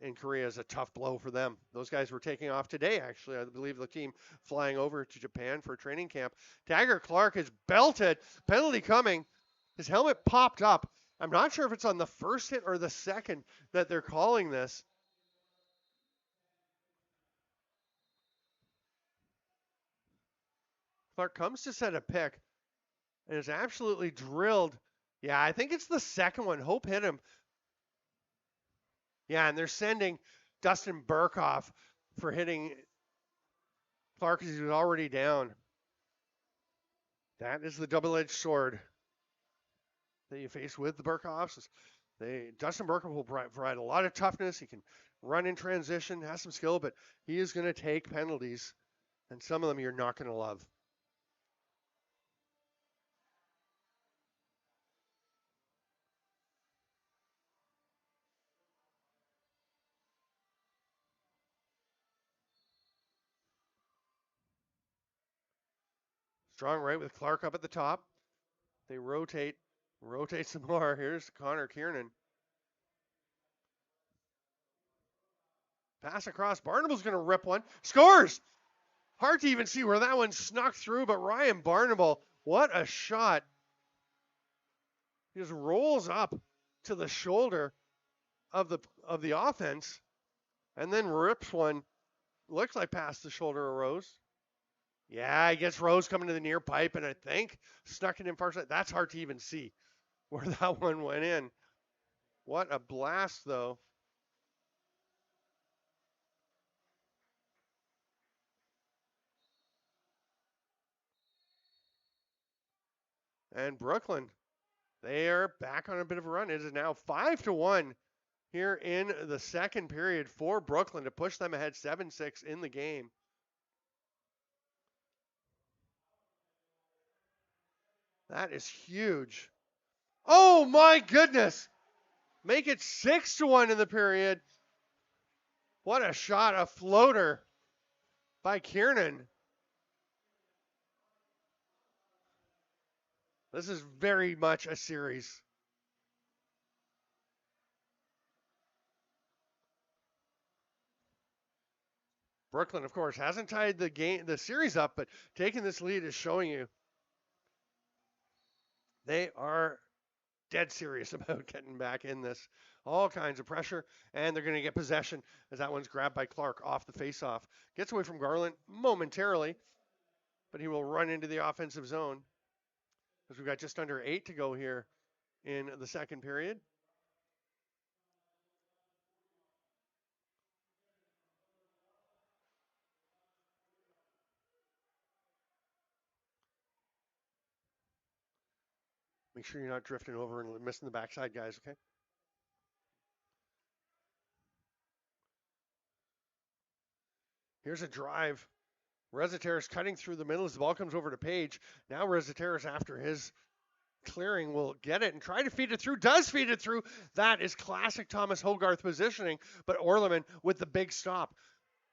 in Korea is a tough blow for them. Those guys were taking off today, actually. I believe the team flying over to Japan for a training camp. Dagger Clark is belted. Penalty coming. His helmet popped up. I'm not sure if it's on the first hit or the second that they're calling this. Clark comes to set a pick and is absolutely drilled. Yeah, I think it's the second one. Hope hit him. Yeah, and they're sending Dustin Burkhoff for hitting Clark as he was already down. That is the double-edged sword that you face with the Burkhoffs. Dustin Burkhoff will provide a lot of toughness. He can run in transition, has some skill, but he is going to take penalties, and some of them you're not going to love. Strong right with Clark up at the top. They rotate some more. Here's Connor Kiernan. Pass across. Barnable's going to rip one. Scores! Hard to even see where that one snuck through, but Ryan Barnable, what a shot. He just rolls up to the shoulder of the offense and then rips one. Looks like past the shoulder of Rose. Yeah, he gets Rose coming to the near pipe, and I think snuck it in far side. That's hard to even see where that one went in. What a blast, though. And Brooklyn, they are back on a bit of a run. It is now 5-1 here in the second period for Brooklyn to push them ahead 7-6 in the game. That is huge. Oh my goodness. Make it 6-1 in the period. What a shot, a floater by Kiernan. This is very much a series. Brooklyn, of course, hasn't tied the series up, but taking this lead is showing you they are dead serious about getting back in this. All kinds of pressure, and they're going to get possession as that one's grabbed by Clark off the faceoff. Gets away from Garland momentarily, but he will run into the offensive zone as we've got just under 8 to go here in the second period. Make sure you're not drifting over and missing the backside, guys, okay? Here's a drive. Rezateris cutting through the middle as the ball comes over to Page. Now Rezateris, after his clearing, will get it and try to feed it through. Does feed it through. That is classic Thomas Hogarth positioning, but Orleman with the big stop.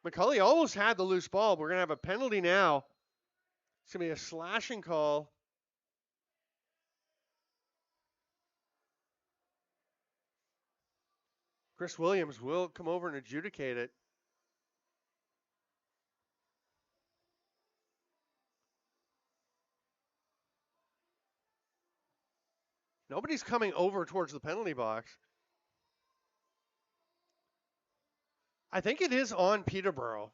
McCulley almost had the loose ball. We're going to have a penalty now. It's going to be a slashing call. Chris Williams will come over and adjudicate it. Nobody's coming over towards the penalty box. I think it is on Peterborough.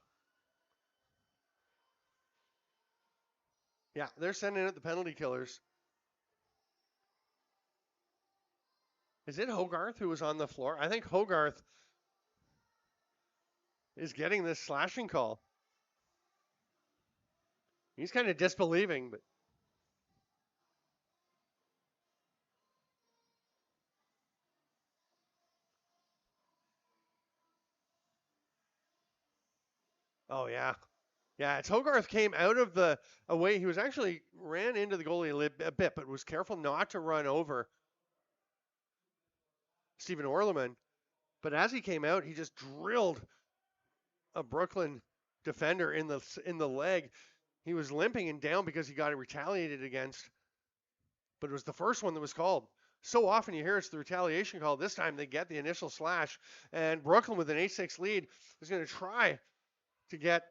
Yeah, they're sending it the penalty killers. Is it Hogarth who was on the floor? I think Hogarth is getting this slashing call. He's kind of disbelieving, but oh yeah. Yeah, it's Hogarth came out of the away. He was actually ran into the goalie a bit, but was careful not to run over Stephen Orleman. But as he came out, he just drilled a Brooklyn defender in the leg. He was limping and down because he got retaliated against, but it was the first one that was called. So often you hear it's the retaliation call. This time they get the initial slash, and Brooklyn with an 8-6 lead is going to try to get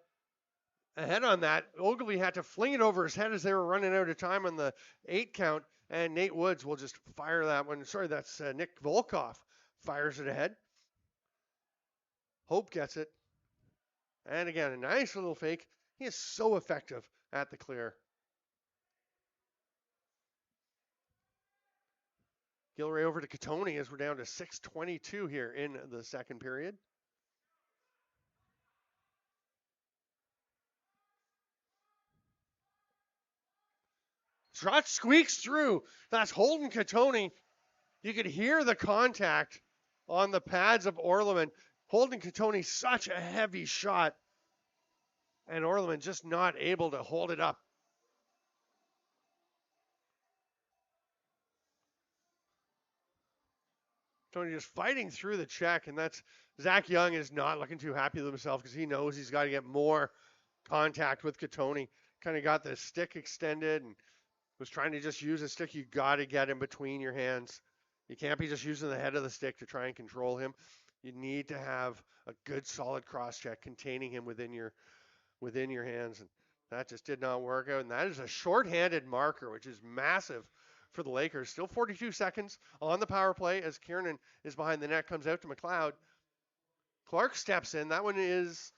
ahead on that. Ogilvy had to fling it over his head as they were running out of time on the 8 count, and Nate Woods will just fire that one. Sorry, that's Nick Volkov fires it ahead. Hope gets it. And again, a nice little fake. He is so effective at the clear. Gilray over to Catoni as we're down to 6:22 here in the second period. Shot squeaks through. That's Holden Catoni. You could hear the contact on the pads of Orleman. Holden Catoni, such a heavy shot. And Orleman just not able to hold it up. Tony just fighting through the check, and that's Zach Young is not looking too happy with himself because he knows he's got to get more contact with Catoni. Kind of got the stick extended and was trying to just use a stick. You got to get him between your hands. You can't be just using the head of the stick to try and control him. You need to have a good solid cross check containing him within your hands, and that just did not work out. And that is a short-handed marker, which is massive for the Lakers. Still 42 seconds on the power play as Kiernan is behind the net, comes out to McLeod. Clark steps in. That one is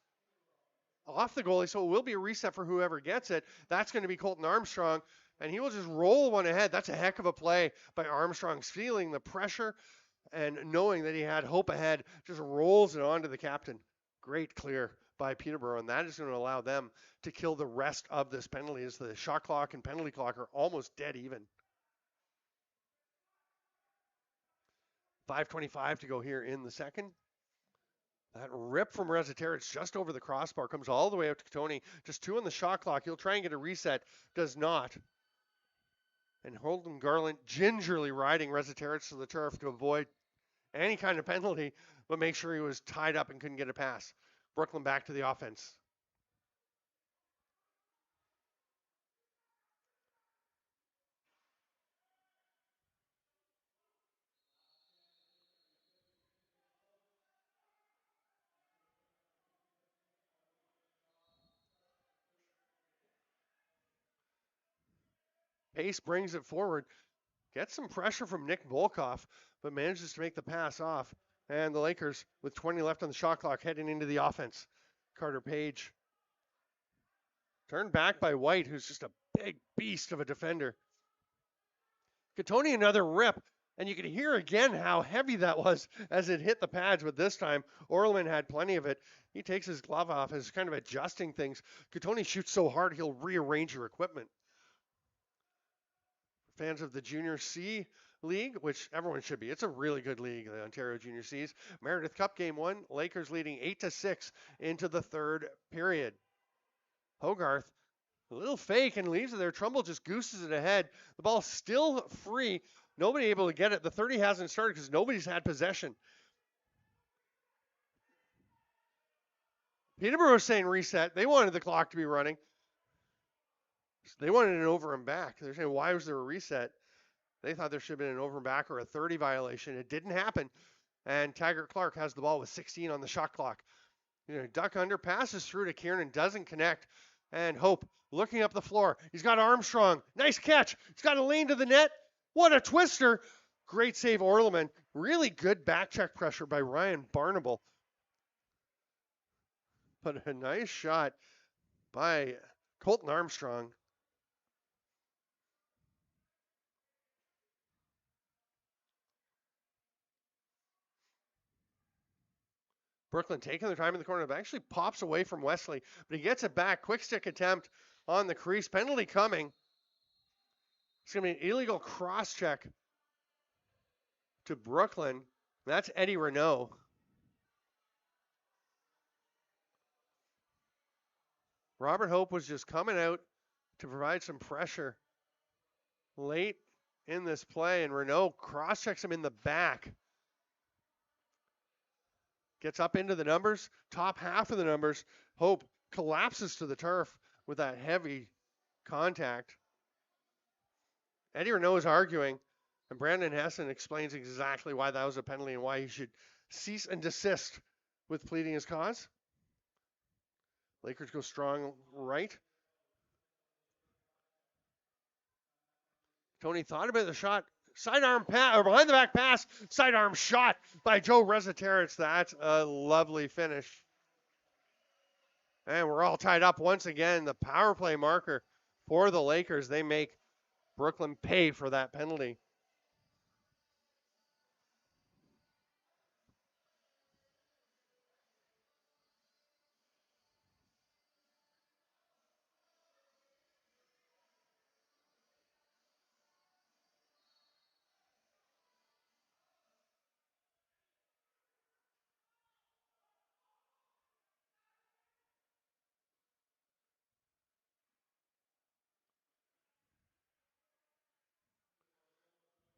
off the goalie, so it will be a reset for whoever gets it. That's going to be Colton Armstrong, and he will just roll one ahead. That's a heck of a play by Armstrong, feeling the pressure and knowing that he had hope ahead, just rolls it onto the captain. Great clear by Peterborough, and that is going to allow them to kill the rest of this penalty as the shot clock and penalty clock are almost dead even. 5:25 to go here in the second. That rip from Rezeteric just over the crossbar comes all the way out to Tony. Just 2 on the shot clock. He'll try and get a reset. Does not. And Holden Garland gingerly riding Rezeteric to the turf to avoid any kind of penalty, but make sure he was tied up and couldn't get a pass. Brooklyn back to the offense. Pace brings it forward. Gets some pressure from Nick Volkov, but manages to make the pass off. And the Lakers, with 20 left on the shot clock, heading into the offense. Carter Page. Turned back by White, who's just a big beast of a defender. Catoni another rip, and you can hear again how heavy that was as it hit the pads, but this time Orleman had plenty of it. He takes his glove off as kind of adjusting things. Catoni shoots so hard he'll rearrange your equipment. Fans of the Junior C League, which everyone should be. It's a really good league, the Ontario Junior Cs. Meredith Cup Game 1, Lakers leading 8-6 into the third period. Hogarth, a little fake and leaves it there. Trumbull just gooses it ahead. The ball's still free. Nobody able to get it. The 30 hasn't started because nobody's had possession. Peterborough saying reset. They wanted the clock to be running. They wanted an over and back. They're saying, why was there a reset? They thought there should have been an over and back or a 30 violation. It didn't happen. And Taggart Clark has the ball with 16 on the shot clock. Duck under, passes through to Kiernan, doesn't connect. And Hope looking up the floor. He's got Armstrong. Nice catch. He's got a lane to the net. What a twister. Great save, Orleman. Really good back check pressure by Ryan Barnable. But a nice shot by Colton Armstrong. Brooklyn taking their time in the corner, but actually pops away from Wesley, but he gets it back. Quick stick attempt on the crease. Penalty coming. It's going to be an illegal cross-check to Brooklin. That's Eddie Renault. Robert Hope was just coming out to provide some pressure late in this play, and Renault cross-checks him in the back. Gets up into the numbers, top half of the numbers. Hope collapses to the turf with that heavy contact. Eddie Renault is arguing, and Brandon Hessen explains exactly why that was a penalty and why he should cease and desist with pleading his cause. Lakers go strong right. Tony thought about the shot. Sidearm pass, or behind the back pass. Sidearm shot by Joe Resetarits. That's a lovely finish. And we're all tied up once again. The power play marker for the Lakers. They make Brooklyn pay for that penalty.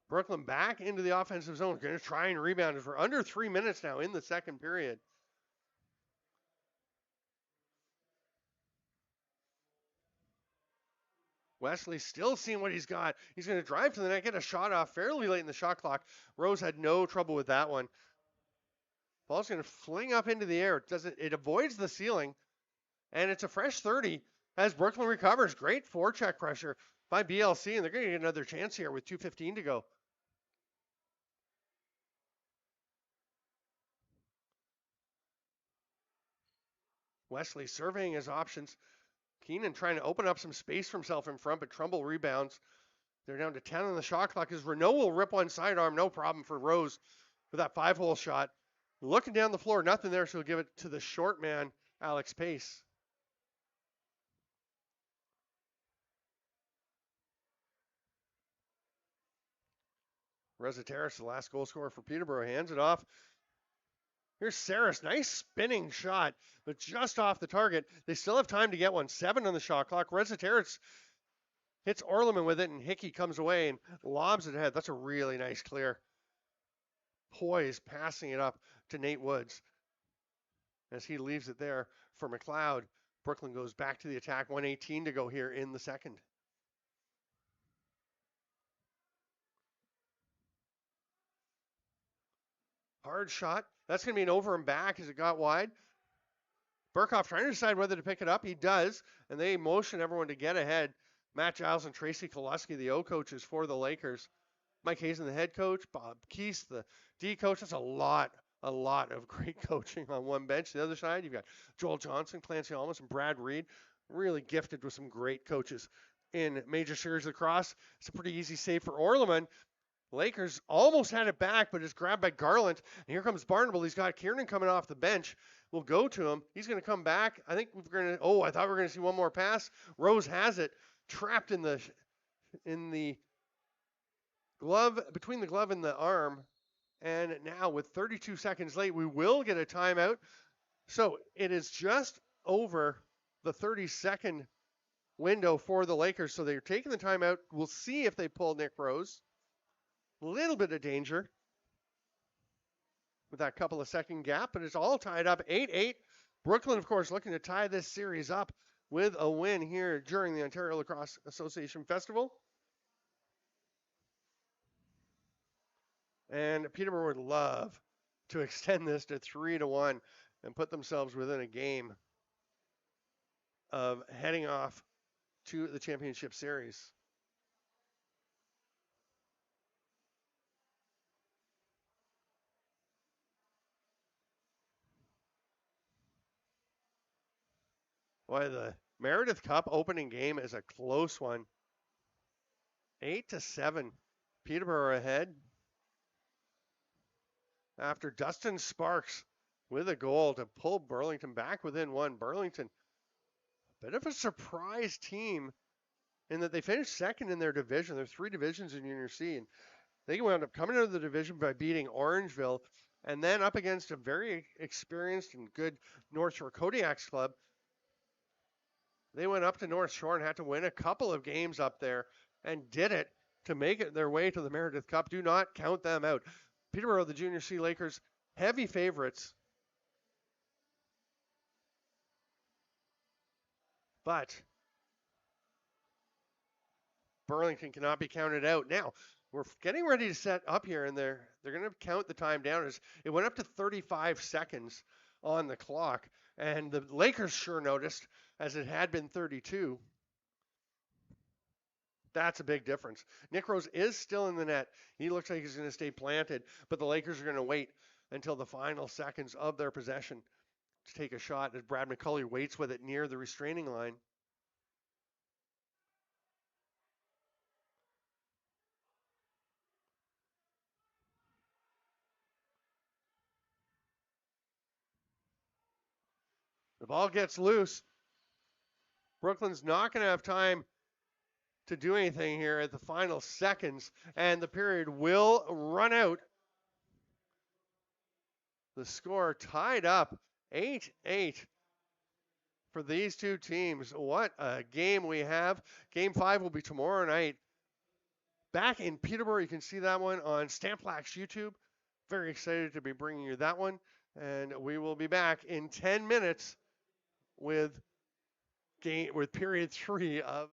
Brooklyn back into the offensive zone. Going to try and rebound it for under 3 minutes now in the second period. Wesley still seeing what he's got. He's going to drive to the net, get a shot off fairly late in the shot clock. Rose had no trouble with that one. Ball's going to fling up into the air. It avoids the ceiling, and it's a fresh 30 as Brooklyn recovers. Great forecheck pressure by BLC, and they're going to get another chance here with 2:15 to go. Wesley surveying his options. Keenan trying to open up some space for himself in front, but Trumbull rebounds. They're down to 10 on the shot clock as Renault will rip one sidearm. No problem for Rose with that 5-hole shot. Looking down the floor, nothing there, so he'll give it to the short man, Alex Pace. Resetarits, the last goal scorer for Peterborough, hands it off. Here's Saris, nice spinning shot, but just off the target. They still have time to get one. 7 on the shot clock. Resetarits hits Orleman with it, and Hickey comes away and lobs it ahead. That's a really nice clear. Poise, passing it up to Nate Woods as he leaves it there for McLeod. Brooklyn goes back to the attack. 1:18 to go here in the second. Hard shot. That's going to be an over and back as it got wide. Burkhoff trying to decide whether to pick it up. He does, and they motion everyone to get ahead. Matt Giles and Tracy Koloski, the O coaches for the Lakers. Mike Hazen, the head coach. Bob Keese, the D coach. That's a lot of great coaching on one bench. The other side, you've got Joel Johnson, Clancy Almas, and Brad Reed. Really gifted with some great coaches in Major Series Lacrosse. It's a pretty easy save for Orleman. Lakers almost had it back, but it's grabbed by Garland. And here comes Barnable. He's got Kiernan coming off the bench. We'll go to him. He's going to come back. I think we're going to. Oh, I thought we were going to see one more pass. Rose has it, trapped in the glove, between the glove and the arm. And now with 32 seconds late, we will get a timeout. So it is just over the 30-second window for the Lakers. So they're taking the timeout. We'll see if they pull Nick Rose. A little bit of danger with that couple of second gap, but it's all tied up 8-8. Brooklyn, of course, looking to tie this series up with a win here during the Ontario Lacrosse Association Festival. And Peterborough would love to extend this to 3-1 and put themselves within a game of heading off to the championship series. Boy, the Meredith Cup opening game is a close one. 8-7. Peterborough ahead. After Dustin Sparks with a goal to pull Burlington back within one. Burlington bit of a surprise team in that they finished second in their division. There are three divisions in Junior C, and they wound up coming out of the division by beating Orangeville, and then up against a very experienced and good North Shore Kodiaks club. They went up to North Shore and had to win a couple of games up there and did it to make it their way to the Meredith Cup. Do not count them out. Peterborough, the Junior C Lakers, heavy favorites. But Burlington cannot be counted out. Now, we're getting ready to set up here, and they're going to count the time down. As it went up to 35 seconds on the clock, and the Lakers sure noticed, as it had been 32. That's a big difference. Nick Rose is still in the net. He looks like he's going to stay planted, but the Lakers are going to wait until the final seconds of their possession to take a shot as Brad McCulley waits with it near the restraining line. The ball gets loose. Brooklyn's not going to have time to do anything here at the final seconds, and the period will run out. The score tied up 8-8 for these two teams. What a game we have. Game 5 will be tomorrow night back in Peterborough. You can see that one on Stamplack's YouTube. Very excited to be bringing you that one. And we will be back in 10 minutes with period 3 of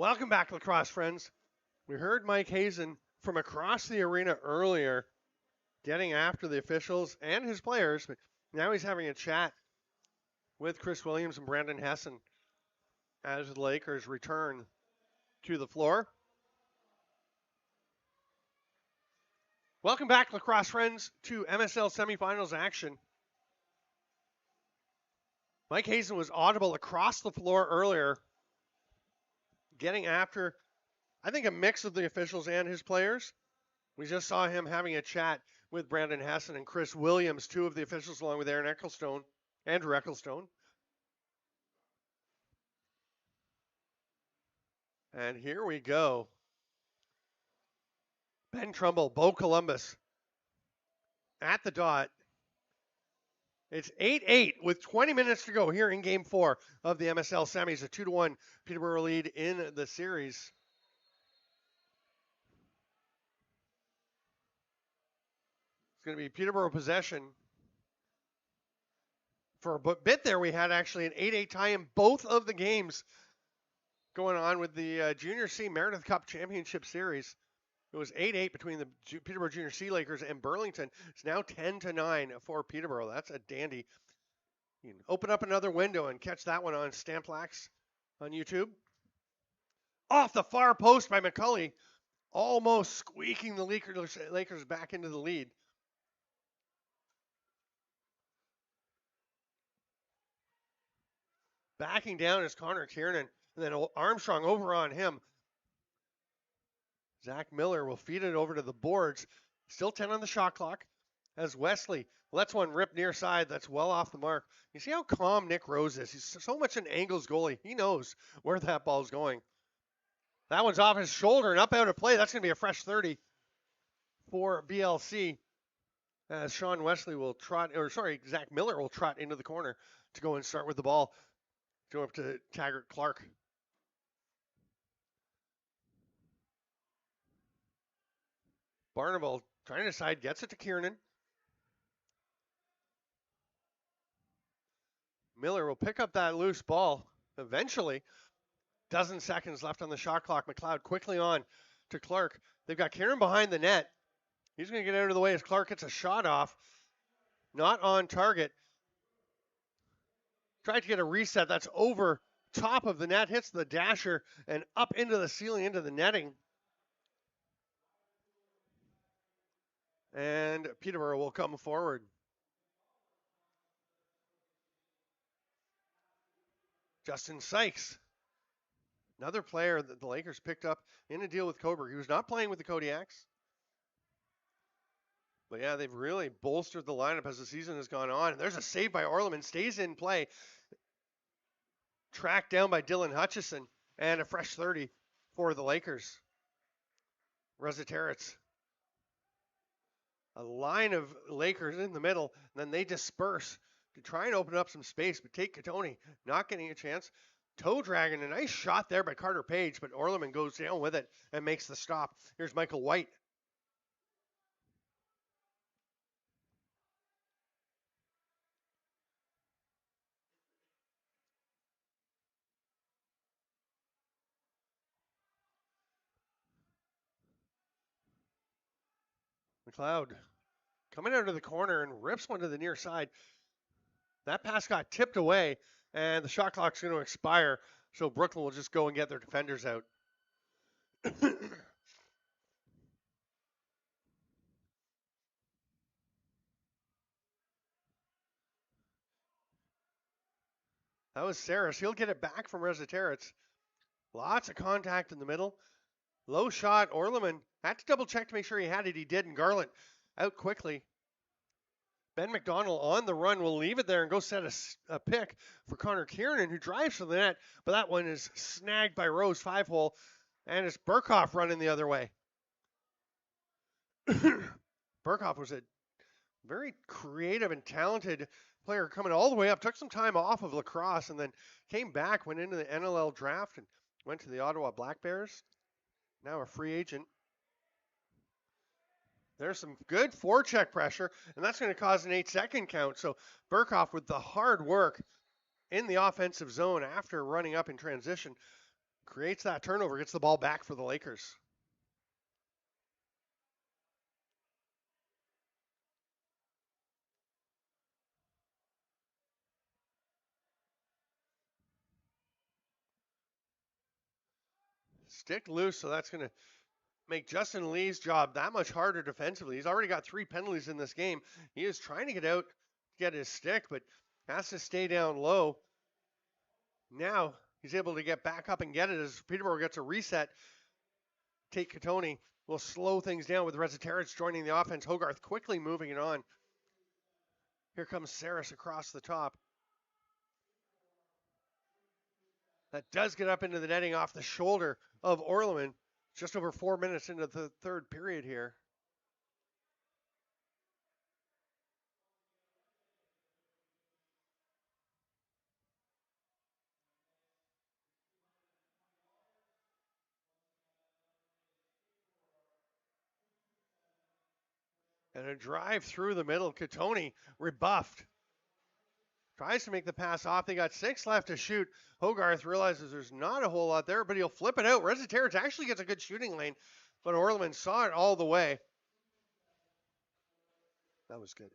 Welcome back, lacrosse friends. We heard Mike Hazen from across the arena earlier, getting after the officials and his players, but now he's having a chat with Chris Williams and Brandon Hessen as the Lakers return to the floor. Welcome back, lacrosse friends, to MSL semifinals action. Mike Hazen was audible across the floor earlier, getting after, I think, a mix of the officials and his players. We just saw him having a chat with Brandon Hessen and Chris Williams, two of the officials, along with Andrew Ecclestone. And here we go. Ben Trumbull, Bo Columbus at the dot. It's 8-8 with 20 minutes to go here in Game 4 of the MSL semis. A 2-1 Peterborough lead in the series. It's going to be Peterborough possession. For a bit there, we had actually an 8-8 tie in both of the games going on with the Junior C Meredith Cup Championship Series. It was 8-8 between the Peterborough Junior C Lakers and Burlington. It's now 10-9 for Peterborough. That's a dandy. You can open up another window and catch that one on Stamplax on YouTube. Off the far post by McCulley, almost squeaking the Lakers back into the lead. Backing down is Connor Kiernan, and then Armstrong over on him. Zach Miller will feed it over to the boards. Still 10 on the shot clock as Wesley lets one rip near side. That's well off the mark. You see how calm Nick Rose is. He's so much an angles goalie. He knows where that ball's going. That one's off his shoulder and up out of play. That's going to be a fresh 30 for BLC. As Zach Miller will trot into the corner to go and start with the ball. Go up to Taggart Clark. Barnable trying to decide, gets it to Kiernan. Miller will pick up that loose ball eventually. Dozen seconds left on the shot clock. McLeod quickly on to Clark. They've got Kieran behind the net. He's going to get out of the way as Clark gets a shot off. Not on target. Tried to get a reset. That's over top of the net. Hits the dasher and up into the ceiling, into the netting. And Peterborough will come forward. Justin Sykes, another player that the Lakers picked up in a deal with Coburg. He was not playing with the Kodiaks. But yeah, they've really bolstered the lineup as the season has gone on. And there's a save by Orleman, stays in play. Tracked down by Dylan Hutchison, and a fresh 30 for the Lakers. Reziteritz. A line of Lakers in the middle, and then they disperse to try and open up some space, but Tate Katoni not getting a chance. Toe dragging, a nice shot there by Carter Page, but Orleman goes down with it and makes the stop. Here's Michael White. McLeod coming out of the corner and rips one to the near side. That pass got tipped away, and the shot clock's going to expire, so Brooklyn will just go and get their defenders out. That was Saris. He'll get it back from Reziteritz. Lots of contact in the middle. Low shot. Orleman had to double check to make sure he had it. He did, and Garland out quickly. Ben McDonald on the run will leave it there and go set a pick for Connor Kiernan, who drives to the net, but that one is snagged by Rose 5-hole, and it's Burkhoff running the other way. Burkhoff was a very creative and talented player coming all the way up, took some time off of lacrosse, and then came back, went into the NLL draft, and went to the Ottawa Black Bears. Now a free agent. There's some good forecheck pressure, and that's going to cause an 8-second count. So Burkhoff, with the hard work in the offensive zone after running up in transition, Creates that turnover, gets the ball back for the Lakers. Stick loose, so that's going to make Justin Lee's job that much harder defensively. He's already got 3 penalties in this game. He is trying to get out, get his stick, but has to stay down low. Now he's able to get back up and get it as Peterborough gets a reset. Tate Katoni will slow things down with Resetarits joining the offense. Hogarth quickly moving it on. Here comes Saris across the top. That does get up into the netting off the shoulder of Orleman. Just over 4 minutes into the third period here. And a drive through the middle. Katoni rebuffed. Tries to make the pass off. They got 6 left to shoot. Hogarth realizes there's not a whole lot there, but he'll flip it out. Resetarits actually gets a good shooting lane, but Orleman saw it all the way. That was good.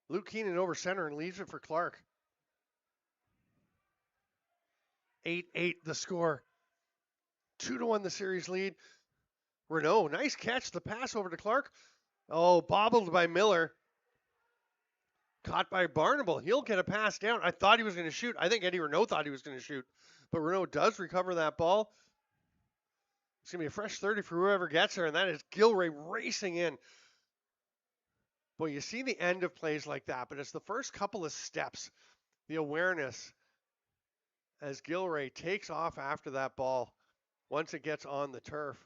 Luke Keenan over center and leaves it for Clark. 8-8 the score. 2-1 the series lead. Renault, nice catch. The pass over to Clark. Oh, bobbled by Miller. Caught by Barnable. He'll get a pass down. I thought he was going to shoot. I think Eddie Renault thought he was going to shoot. But Renault does recover that ball. It's going to be a fresh 30 for whoever gets there, and that is Gilray racing in. Boy, you see the end of plays like that, but it's the first couple of steps, the awareness as Gilray takes off after that ball once it gets on the turf.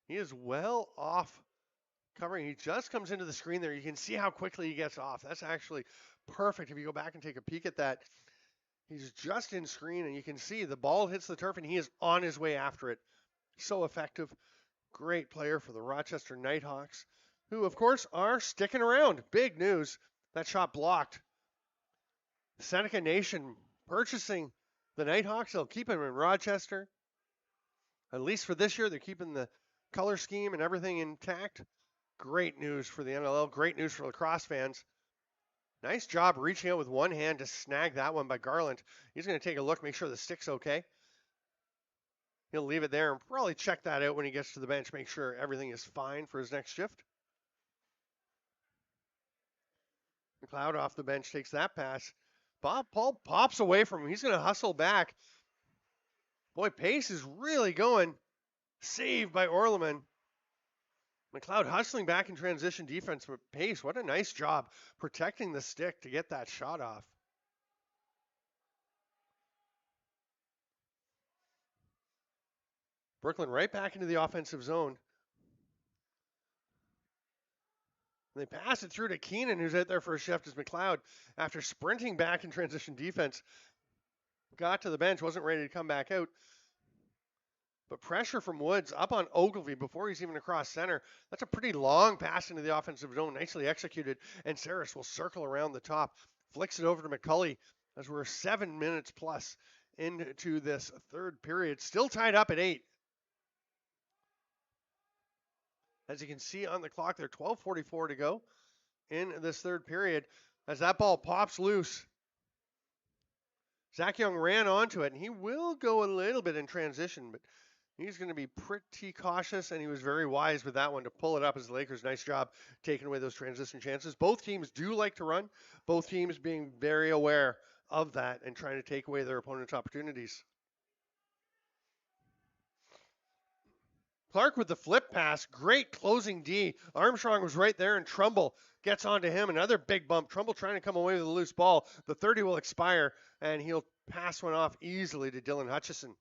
He is well off covering. He just comes into the screen there. You can see how quickly he gets off. That's actually perfect if you go back and take a peek at that. He's just in screen, and you can see the ball hits the turf, and he is on his way after it. So effective. Great player for the Rochester Nighthawks, who, of course, are sticking around. Big news. That shot blocked. Seneca Nation purchasing the Nighthawks. They'll keep him in Rochester. At least for this year, they're keeping the color scheme and everything intact. Great news for the NLL. Great news for lacrosse fans. Nice job reaching out with one hand to snag that one by Garland. He's going to take a look, make sure the stick's okay. He'll leave it there and probably check that out when he gets to the bench, make sure everything is fine for his next shift. McLeod off the bench takes that pass. Paul pops away from him. He's going to hustle back. Boy, pace is really going. Saved by Orleman. McLeod hustling back in transition defense, but Pace, what a nice job protecting the stick to get that shot off. Brooklyn right back into the offensive zone. They pass it through to Keenan, who's out there for a shift as McLeod, after sprinting back in transition defense, got to the bench, wasn't ready to come back out. But pressure from Woods up on Ogilvy before he's even across center. That's a pretty long pass into the offensive zone, nicely executed. And Saris will circle around the top, flicks it over to McCulley as we're 7 minutes plus into this third period. Still tied up at 8. As you can see on the clock there, 12:44 to go in this third period. As that ball pops loose, Zach Young ran onto it, and he will go a little bit in transition, but he's going to be pretty cautious, and he was very wise with that one to pull it up as the Lakers. Nice job taking away those transition chances. Both teams do like to run, both teams being very aware of that and trying to take away their opponent's opportunities. Clark with the flip pass. Great closing D. Armstrong was right there, and Trumbull gets onto him. Another big bump. Trumbull trying to come away with a loose ball. The 30 will expire, and he'll pass one off easily to Dylan Hutchison.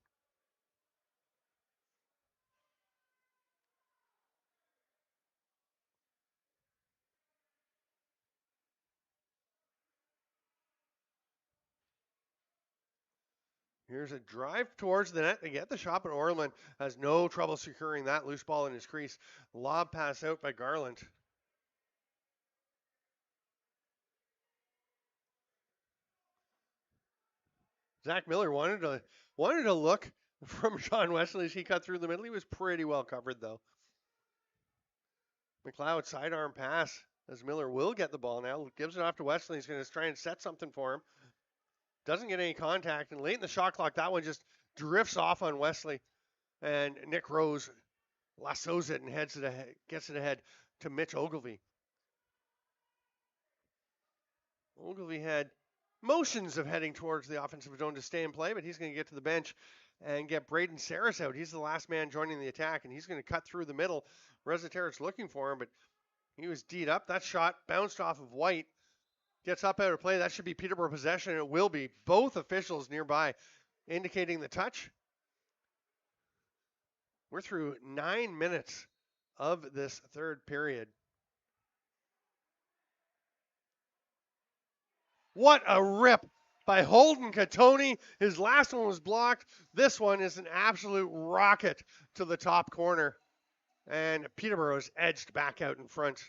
Here's a drive towards the net to get the shot, but Orleman has no trouble securing that loose ball in his crease. Lob pass out by Garland. Zach Miller wanted to look from Sean Wesley as he cut through the middle. He was pretty well covered though. McLeod sidearm pass as Miller will get the ball now. Gives it off to Wesley. He's going to try and set something for him. Doesn't get any contact. And late in the shot clock, that one just drifts off on Wesley. And Nick Rose lassos it and gets it ahead to Mitch Ogilvie. Ogilvie had motions of heading towards the offensive zone to stay in play, but he's going to get to the bench and get Braden Saris out. He's the last man joining the attack, and he's going to cut through the middle. Rezaterit's looking for him, but he was D'd up. That shot bounced off of White. Gets up out of play. That should be Peterborough possession, and it will be. Both officials nearby indicating the touch. We're through 9 minutes of this third period. What a rip by Holden Katoni. His last one was blocked. This one is an absolute rocket to the top corner. And Peterborough is edged back out in front.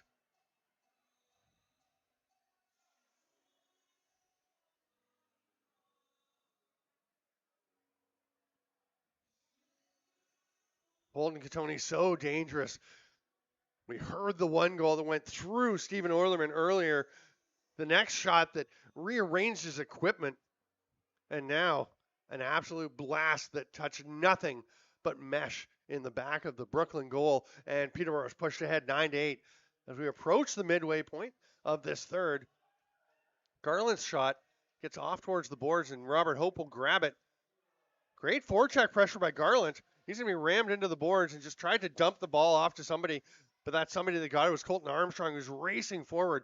Holden Katoni so dangerous. We heard the one goal that went through Stephen Orlerman earlier. The next shot that rearranged his equipment. And now an absolute blast that touched nothing but mesh in the back of the Brooklin goal. And Peterborough is pushed ahead 9-8 as we approach the midway point of this third. Garland's shot gets off towards the boards, and Robert Hope will grab it. Great forecheck pressure by Garland. He's going to be rammed into the boards and just tried to dump the ball off to somebody, but that somebody that got it was Colton Armstrong, who's racing forward.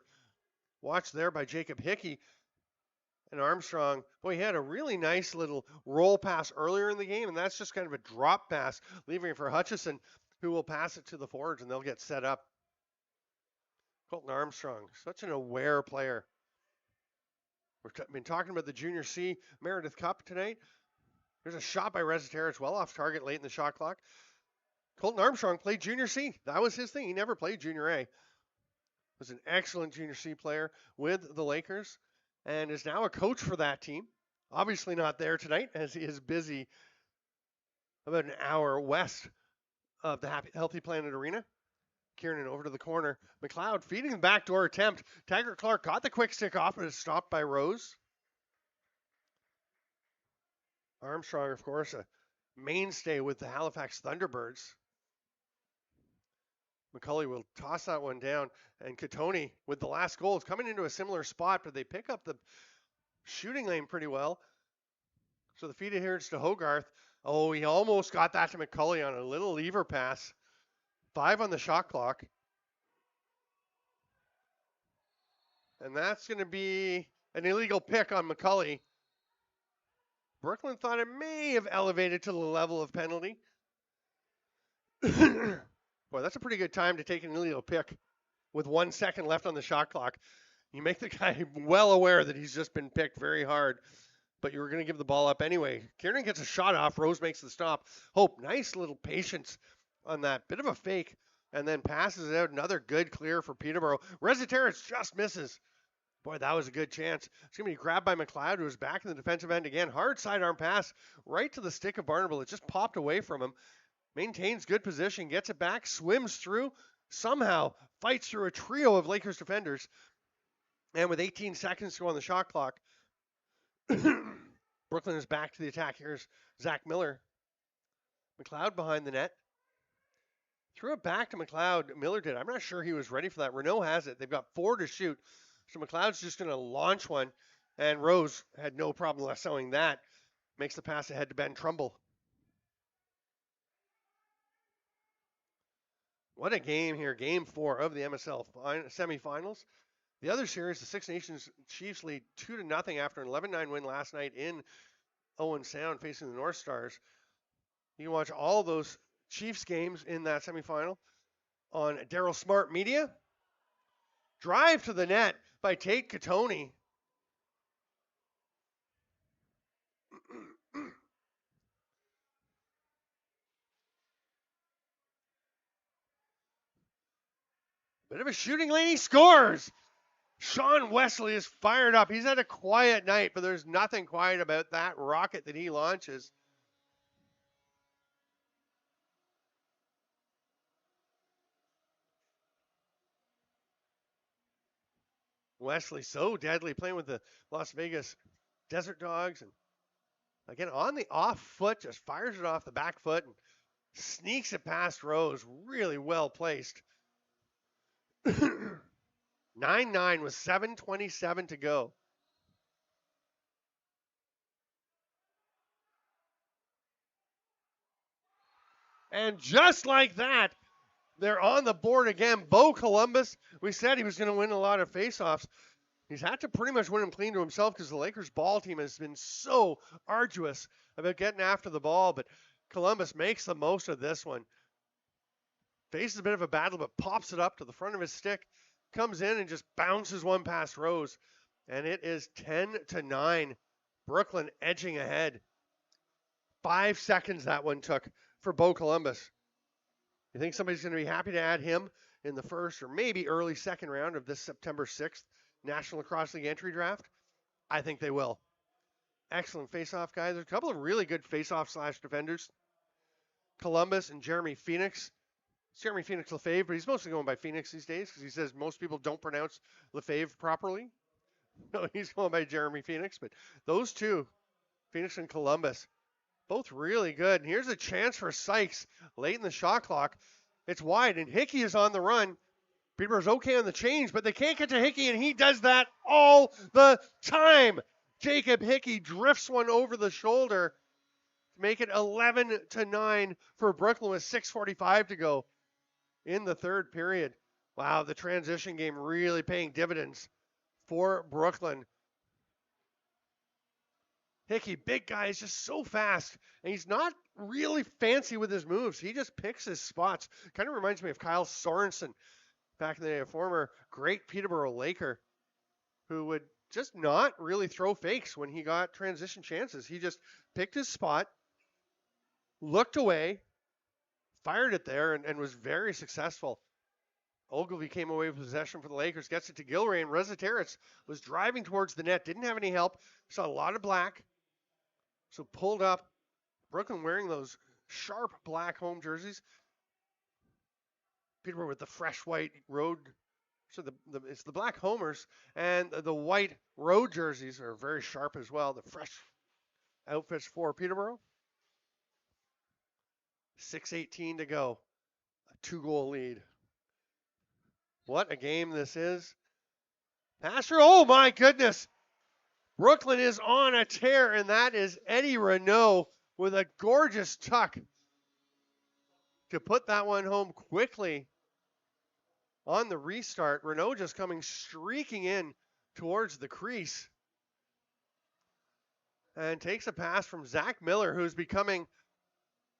Watched there by Jacob Hickey. And Armstrong, boy, he had a really nice little roll pass earlier in the game, and that's just kind of a drop pass, leaving it for Hutchison, who will pass it to the forwards, and they'll get set up. Colton Armstrong, such an aware player. We've been talking about the Junior C Meredith Cup tonight. There's a shot by Rezaterit's well off target late in the shot clock. Colton Armstrong played Junior C. That was his thing. He never played Junior A. Was an excellent Junior C player with the Lakers and is now a coach for that team. Obviously not there tonight as he is busy about an hour west of the Healthy Planet Arena. Kiernan over to the corner. McLeod feeding the backdoor attempt. Taggart Clark got the quick stick off, but is stopped by Rose. Armstrong, of course, a mainstay with the Halifax Thunderbirds. McCulley will toss that one down, and Katoni with the last goal is coming into a similar spot, but they pick up the shooting lane pretty well. So the feed adheres to Hogarth. Oh, he almost got that to McCulley on a little lever pass. 5 on the shot clock. And that's going to be an illegal pick on McCulley. Brooklyn thought it may have elevated to the level of penalty. Boy, that's a pretty good time to take an illegal pick with 1 second left on the shot clock. You make the guy well aware that he's just been picked very hard, but you were going to give the ball up anyway. Kiernan gets a shot off. Rose makes the stop. Hope, nice little patience on that. Bit of a fake, and then passes it out. Another good clear for Peterborough. Rezaterit's just misses. Boy, that was a good chance. It's going to be grabbed by McLeod, who is back in the defensive end again. Hard sidearm pass right to the stick of Barnable. It just popped away from him. Maintains good position, gets it back, swims through, somehow fights through a trio of Lakers defenders. And with 18 seconds to go on the shot clock, Brooklyn is back to the attack. Here's Zach Miller. McLeod behind the net. Threw it back to McLeod. Miller did. I'm not sure he was ready for that. Renault has it. They've got 4 to shoot. So McLeod's just going to launch one. And Rose had no problem lassoing that. Makes the pass ahead to Ben Trumbull. What a game here. Game 4 of the MSL semifinals. The other series, the Six Nations Chiefs lead 2-0 after an 11-9 win last night in Owen Sound facing the North Stars. You can watch all those Chiefs games in that semifinal on Daryl Smart Media. Drive to the net by Tate Katoni. Bit of a shooting lane. He scores. Sean Wesley is fired up. He's had a quiet night, but there's nothing quiet about that rocket that he launches. Wesley so deadly playing with the Las Vegas Desert Dogs, and again on the off foot, just fires it off the back foot and sneaks it past Rose. Really well placed. 9-9 with 7:27 to go. And just like that, they're on the board again. Bo Columbus, we said he was going to win a lot of faceoffs. He's had to pretty much win them clean to himself because the Lakers ball team has been so arduous about getting after the ball. But Columbus makes the most of this one. Faces a bit of a battle, but pops it up to the front of his stick, comes in and just bounces one past Rose. And it is 10-9. Brooklyn edging ahead. 5 seconds that one took for Bo Columbus. You think somebody's going to be happy to add him in the first or maybe early second round of this September 6th National Lacrosse League entry draft? I think they will. Excellent face-off guys. There's a couple of really good face-off / defenders. Columbus and Jeremy Phoenix. It's Jeremy Phoenix Lefebvre, but he's mostly going by Phoenix these days because he says most people don't pronounce Lefebvre properly. No, he's going by Jeremy Phoenix. But those two, Phoenix and Columbus, both really good. And here's a chance for Sykes late in the shot clock. It's wide, and Hickey is on the run. Peterborough's okay on the change, but they can't get to Hickey, and he does that all the time. Jacob Hickey drifts one over the shoulder to make it 11-9 for Brooklyn with 6:45 to go in the third period. Wow, the transition game really paying dividends for Brooklyn. Hickey, big guy, is just so fast, and he's not really fancy with his moves. He just picks his spots. Kind of reminds me of Kyle Sorensen back in the day, a former great Peterborough Laker who would just not really throw fakes when he got transition chances. He just picked his spot, looked away, fired it there, and was very successful. Ogilvy came away with possession for the Lakers, gets it to Gilray, and Reza Terrence was driving towards the net, didn't have any help, saw a lot of black, so pulled up. Brooklyn wearing those sharp black home jerseys. Peterborough with the fresh white road. So it's the black homers, and the white road jerseys are very sharp as well. The fresh outfits for Peterborough. 6:18 to go. A 2-goal lead. What a game this is. Pastor, oh my goodness. Brooklyn is on a tear, and that is Eddie Renault with a gorgeous tuck to put that one home quickly on the restart. Renault just coming streaking in towards the crease and takes a pass from Zach Miller, who's becoming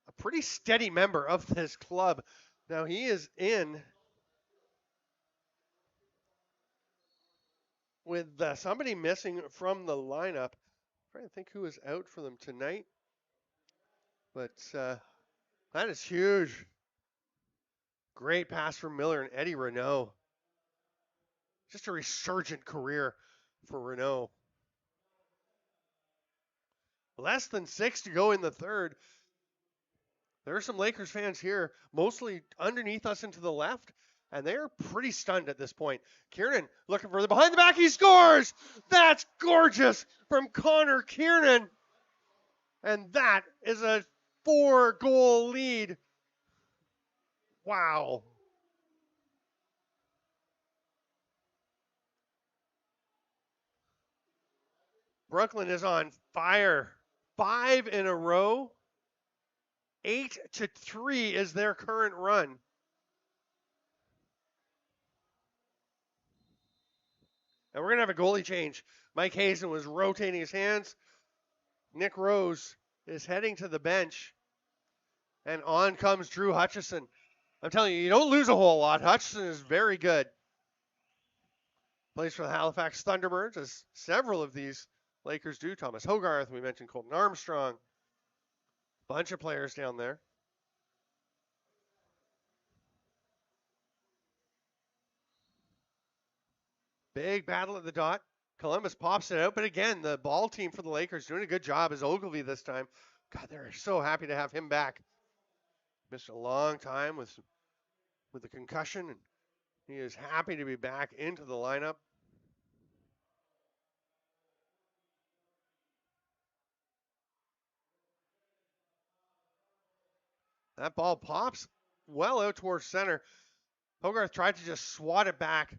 a pretty steady member of this club. Now he is in with somebody missing from the lineup. I'm trying to think who is out for them tonight. But that is huge. Great pass from Miller and Eddie Renault. Just a resurgent career for Renault. Less than 6 to go in the third. There are some Lakers fans here, mostly underneath us and to the left, and they're pretty stunned at this point. Kiernan looking for the behind the back. He scores! That's gorgeous from Connor Kiernan. And that is a 4-goal lead. Wow. Brooklyn is on fire. 5 in a row. 8-3 is their current run. And we're going to have a goalie change. Mike Hazen was rotating his hands. Nick Rose is heading to the bench. And on comes Drew Hutchison. I'm telling you, you don't lose a whole lot. Hutchison is very good. Plays for the Halifax Thunderbirds, as several of these Lakers do. Thomas Hogarth, we mentioned Colton Armstrong. Bunch of players down there. Big battle at the dot. Columbus pops it out, but again, the ball team for the Lakers doing a good job as Ogilvy this time. God, they're so happy to have him back. Missed a long time with the concussion, and he is happy to be back into the lineup. That ball pops well out towards center. Hogarth tried to just swat it back,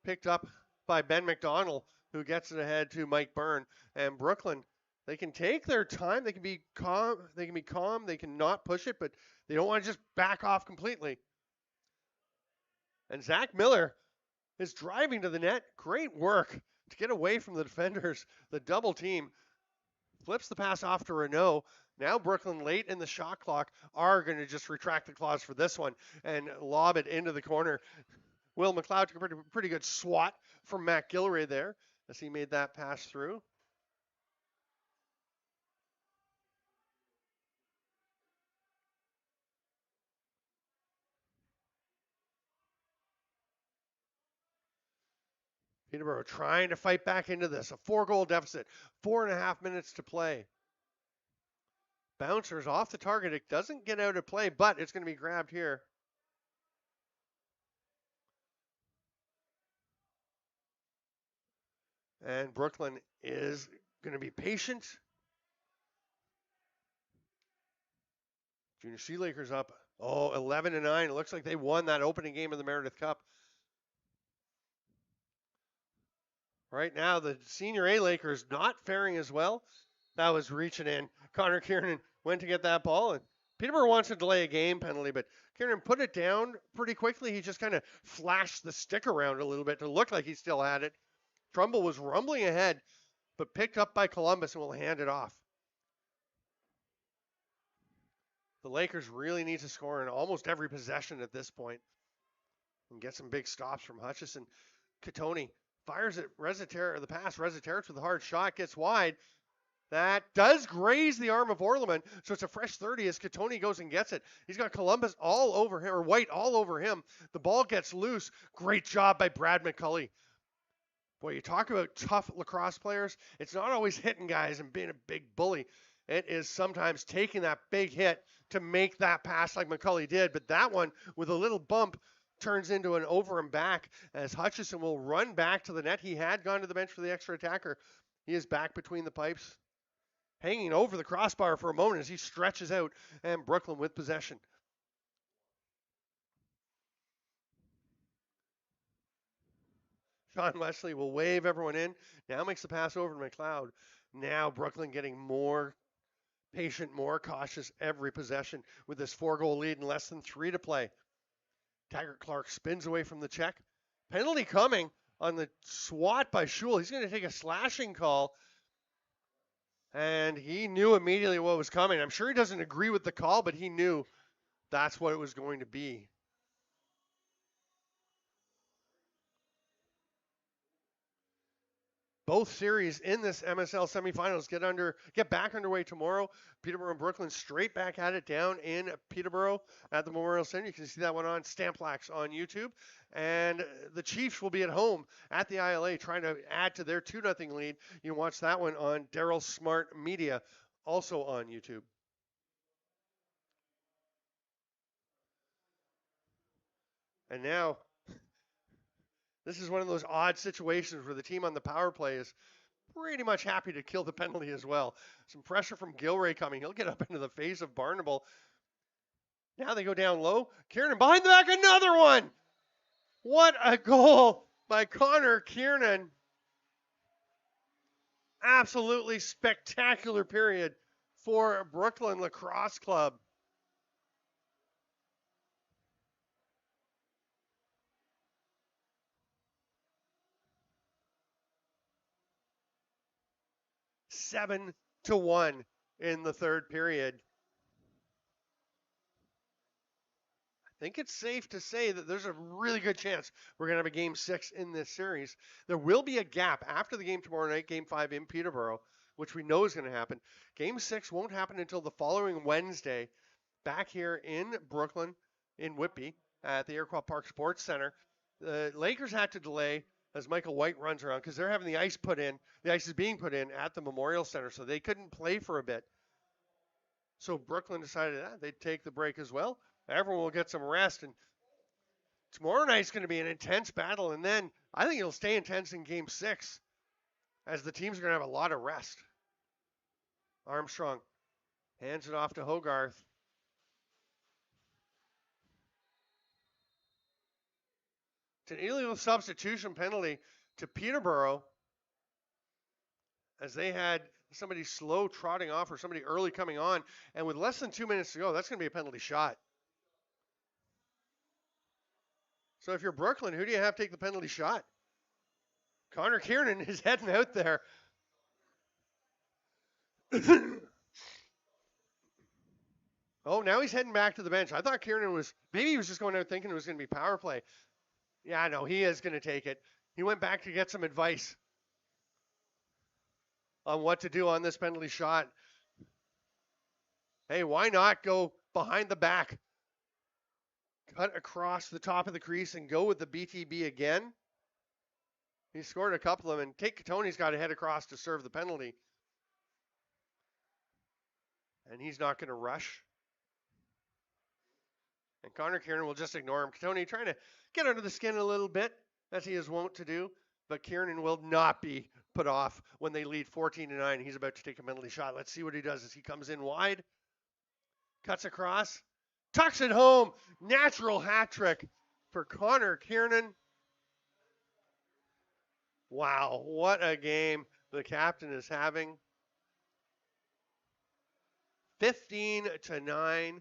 picked up by Ben McDonald, who gets it ahead to Mike Byrne. And Brooklyn, they can take their time. They can be calm. They can not push it, but they don't want to just back off completely. And Zach Miller is driving to the net. Great work to get away from the defenders. The double team flips the pass off to Renault. Now Brooklyn, late in the shot clock, are going to just retract the claws for this one and lob it into the corner. Will McLeod took a pretty good swat from Matt Gilray there as he made that pass through. Peterborough trying to fight back into this. A 4-goal deficit. 4.5 minutes to play. Bouncers off the target. It doesn't get out of play, but it's going to be grabbed here. And Brooklyn is going to be patient. Junior Sea Lakers up. 11-9. It looks like they won that opening game of the Meredith Cup. Right now, the Senior A Lakers not faring as well. That was reaching in. Connor Kiernan went to get that ball, and Peterborough wants to delay a game penalty, but Kiernan put it down pretty quickly. He just kind of flashed the stick around a little bit to look like he still had it. Trumbull was rumbling ahead, but picked up by Columbus and will hand it off. The Lakers really need to score in almost every possession at this point and get some big stops from Hutchison. Catoni fires at the pass. Resetarits with a hard shot, gets wide. That does graze the arm of Orleman, so it's a fresh 30 as Catoni goes and gets it. He's got Columbus all over him, or White all over him. The ball gets loose. Great job by Brad McCulley. Boy, you talk about tough lacrosse players. It's not always hitting guys and being a big bully. It is sometimes taking that big hit to make that pass like McCulley did. But that one, with a little bump, turns into an over and back as Hutchison will run back to the net. He had gone to the bench for the extra attacker. He is back between the pipes, hanging over the crossbar for a moment as he stretches out, and Brooklyn with possession. Sean Wesley will wave everyone in. Now makes the pass over to McLeod. Now Brooklyn getting more patient, more cautious every possession with this 4-goal lead and less than 3 to play. Taggart Clark spins away from the check. Penalty coming on the swat by Schul. He's going to take a slashing call. And he knew immediately what was coming. I'm sure he doesn't agree with the call, but he knew that's what it was going to be. Both series in this MSL semifinals get back underway tomorrow. Peterborough and Brooklyn straight back at it down in Peterborough at the Memorial Center. You can see that one on Stamplax on YouTube. And the Chiefs will be at home at the ILA trying to add to their 2-0 lead. You can watch that one on Daryl Smart Media, also on YouTube. And now, this is one of those odd situations where the team on the power play is pretty much happy to kill the penalty as well. Some pressure from Gilray coming. He'll get up into the face of Barnable. Now they go down low. Kiernan behind the back, another one. What a goal by Connor Kiernan. Absolutely spectacular period for Brooklyn Lacrosse Club. Seven to 1 in the third period. I think it's safe to say that there's a really good chance we're going to have a Game 6 in this series. There will be a gap after the game tomorrow night, Game 5 in Peterborough, which we know is going to happen. Game 6 won't happen until the following Wednesday, back here in Brooklyn, in Whitby, at the Iroquois Park Sports Center. The Lakers had to delay as Michael White runs around because they're having the ice put in. The ice is being put in at the Memorial Center, so they couldn't play for a bit. So Brooklyn decided they'd take the break as well. Everyone will get some rest, and tomorrow night's going to be an intense battle, and then I think it'll stay intense in Game 6 as the teams are going to have a lot of rest. Armstrong hands it off to Hogarth. It's an illegal substitution penalty to Peterborough as they had somebody slow trotting off or somebody early coming on. And with less than 2 minutes to go, that's going to be a penalty shot. So if you're Brooklyn, who do you have take the penalty shot? Connor Kiernan is heading out there. Oh, now he's heading back to the bench. I thought Kiernan was, maybe he was just going out thinking it was going to be power play. Yeah, no, he is going to take it. He went back to get some advice on what to do on this penalty shot. Hey, why not go behind the back? Cut across the top of the crease and go with the BTB again. He scored a couple of them, and Tate Katoni's got to head across to serve the penalty. And he's not going to rush. And Connor Kiernan will just ignore him. Katoni trying to get under the skin a little bit, as he is wont to do. But Kiernan will not be put off when they lead 14-9. He's about to take a penalty shot. Let's see what he does as he comes in wide. Cuts across. Tucks it home. Natural hat trick for Connor Kiernan. Wow, what a game the captain is having. 15-9.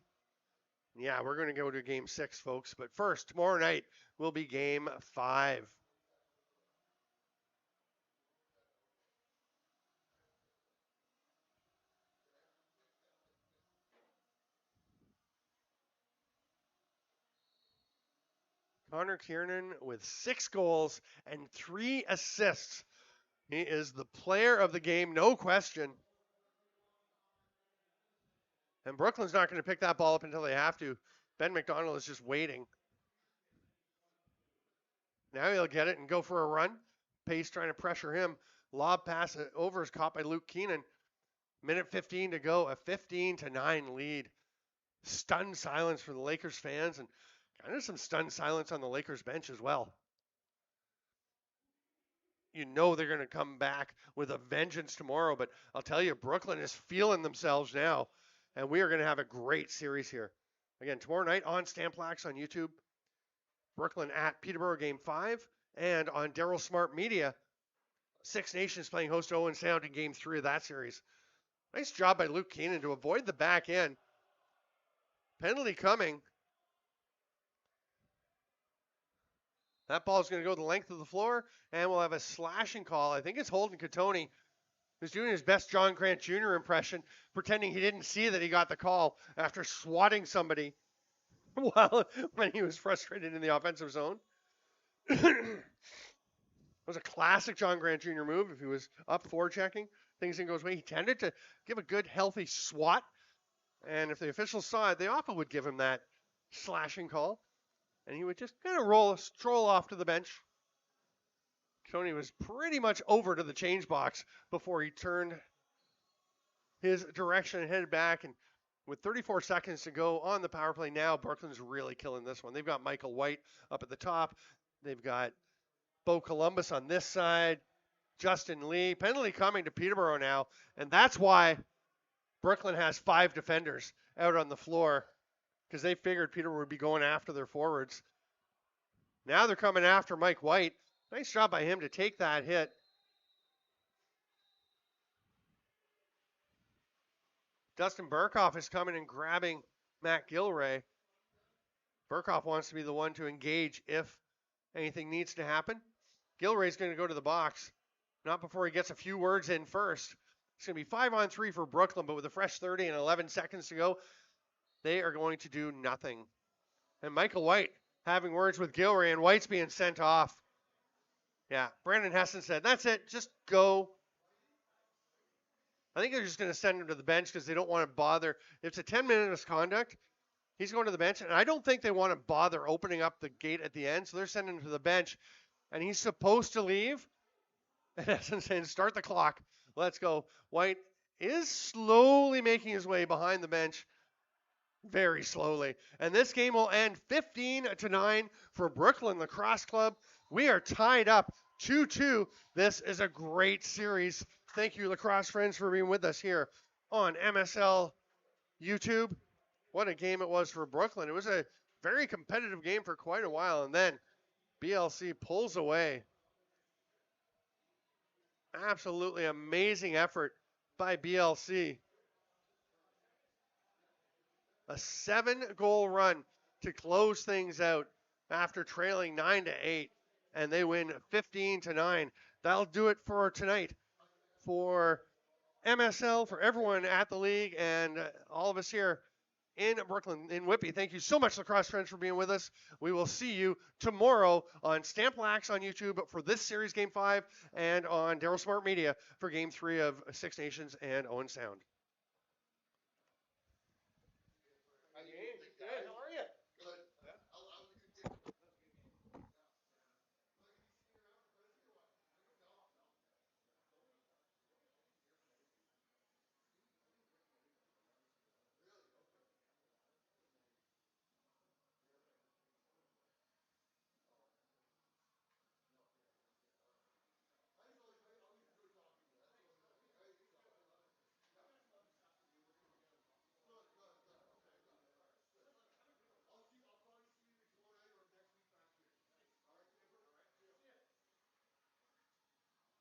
Yeah, we're going to go to Game 6, folks. But first, tomorrow night will be Game 5. Connor Kiernan with 6 goals and 3 assists. He is the player of the game, no question. And Brooklyn's not going to pick that ball up until they have to. Ben McDonald is just waiting. Now he'll get it and go for a run. Pace trying to pressure him. Lob pass over is caught by Luke Keenan. Minute 15 to go. A 15-9 lead. Stunned silence for the Lakers fans, and kind of some stunned silence on the Lakers bench as well. You know they're going to come back with a vengeance tomorrow, but I'll tell you, Brooklyn is feeling themselves now, and we are going to have a great series here. Again, tomorrow night on Stamplax on YouTube, Brooklyn at Peterborough Game 5, and on Daryl Smart Media, Six Nations playing host to Owen Sound in Game 3 of that series. Nice job by Luke Keenan to avoid the back end. Penalty coming. That ball is going to go the length of the floor, and we'll have a slashing call. I think it's Holden Katoni, who's doing his best John Grant Jr. impression, pretending he didn't see that he got the call after swatting somebody when he was frustrated in the offensive zone. It was a classic John Grant Jr. move. If he was up forechecking, things didn't go his way. He tended to give a good, healthy swat, and if the officials saw it, they often would give him that slashing call. And he would just kind of stroll off to the bench. Tony was pretty much over to the change box before he turned his direction and headed back. And with 34 seconds to go on the power play now, Brooklyn's really killing this one. They've got Michael White up at the top. They've got Bo Columbus on this side. Justin Lee. Penalty coming to Peterborough now. And that's why Brooklyn has 5 defenders out on the floor, because they figured Peterborough would be going after their forwards. Now they're coming after Mike White. Nice job by him to take that hit. Dustin Burkhoff is coming and grabbing Matt Gilray. Burkhoff wants to be the one to engage if anything needs to happen. Gilray's going to go to the box. Not before he gets a few words in first. It's going to be 5-on-3 for Brooklyn, but with a fresh 30 and 11 seconds to go, they are going to do nothing. And Michael White having words with Gilray, and White's being sent off. Yeah, Brandon Hessen said, that's it, just go. I think they're just going to send him to the bench because they don't want to bother. It's a 10-minute misconduct. He's going to the bench, and I don't think they want to bother opening up the gate at the end, so they're sending him to the bench. and he's supposed to leave. In essence, and start the clock. Let's go. White is slowly making his way behind the bench, very slowly. And this game will end 15-9 for Brooklin Lacrosse Club. We are tied up 2-2. This is a great series. Thank you, lacrosse friends, for being with us here on MSL YouTube. What a game it was for Brooklyn. It was a very competitive game for quite a while, and then BLC pulls away. Absolutely amazing effort by BLC. A 7-goal run to close things out after trailing 9-8, and they win 15-9. That'll do it for tonight for MSL, for everyone at the league, and all of us here in Brooklyn, in Whitby. Thank you so much, lacrosse friends, for being with us. We will see you tomorrow on Stamp Lax on YouTube for this series, Game 5, and on Daryl Smart Media for Game 3 of Six Nations and Owen Sound.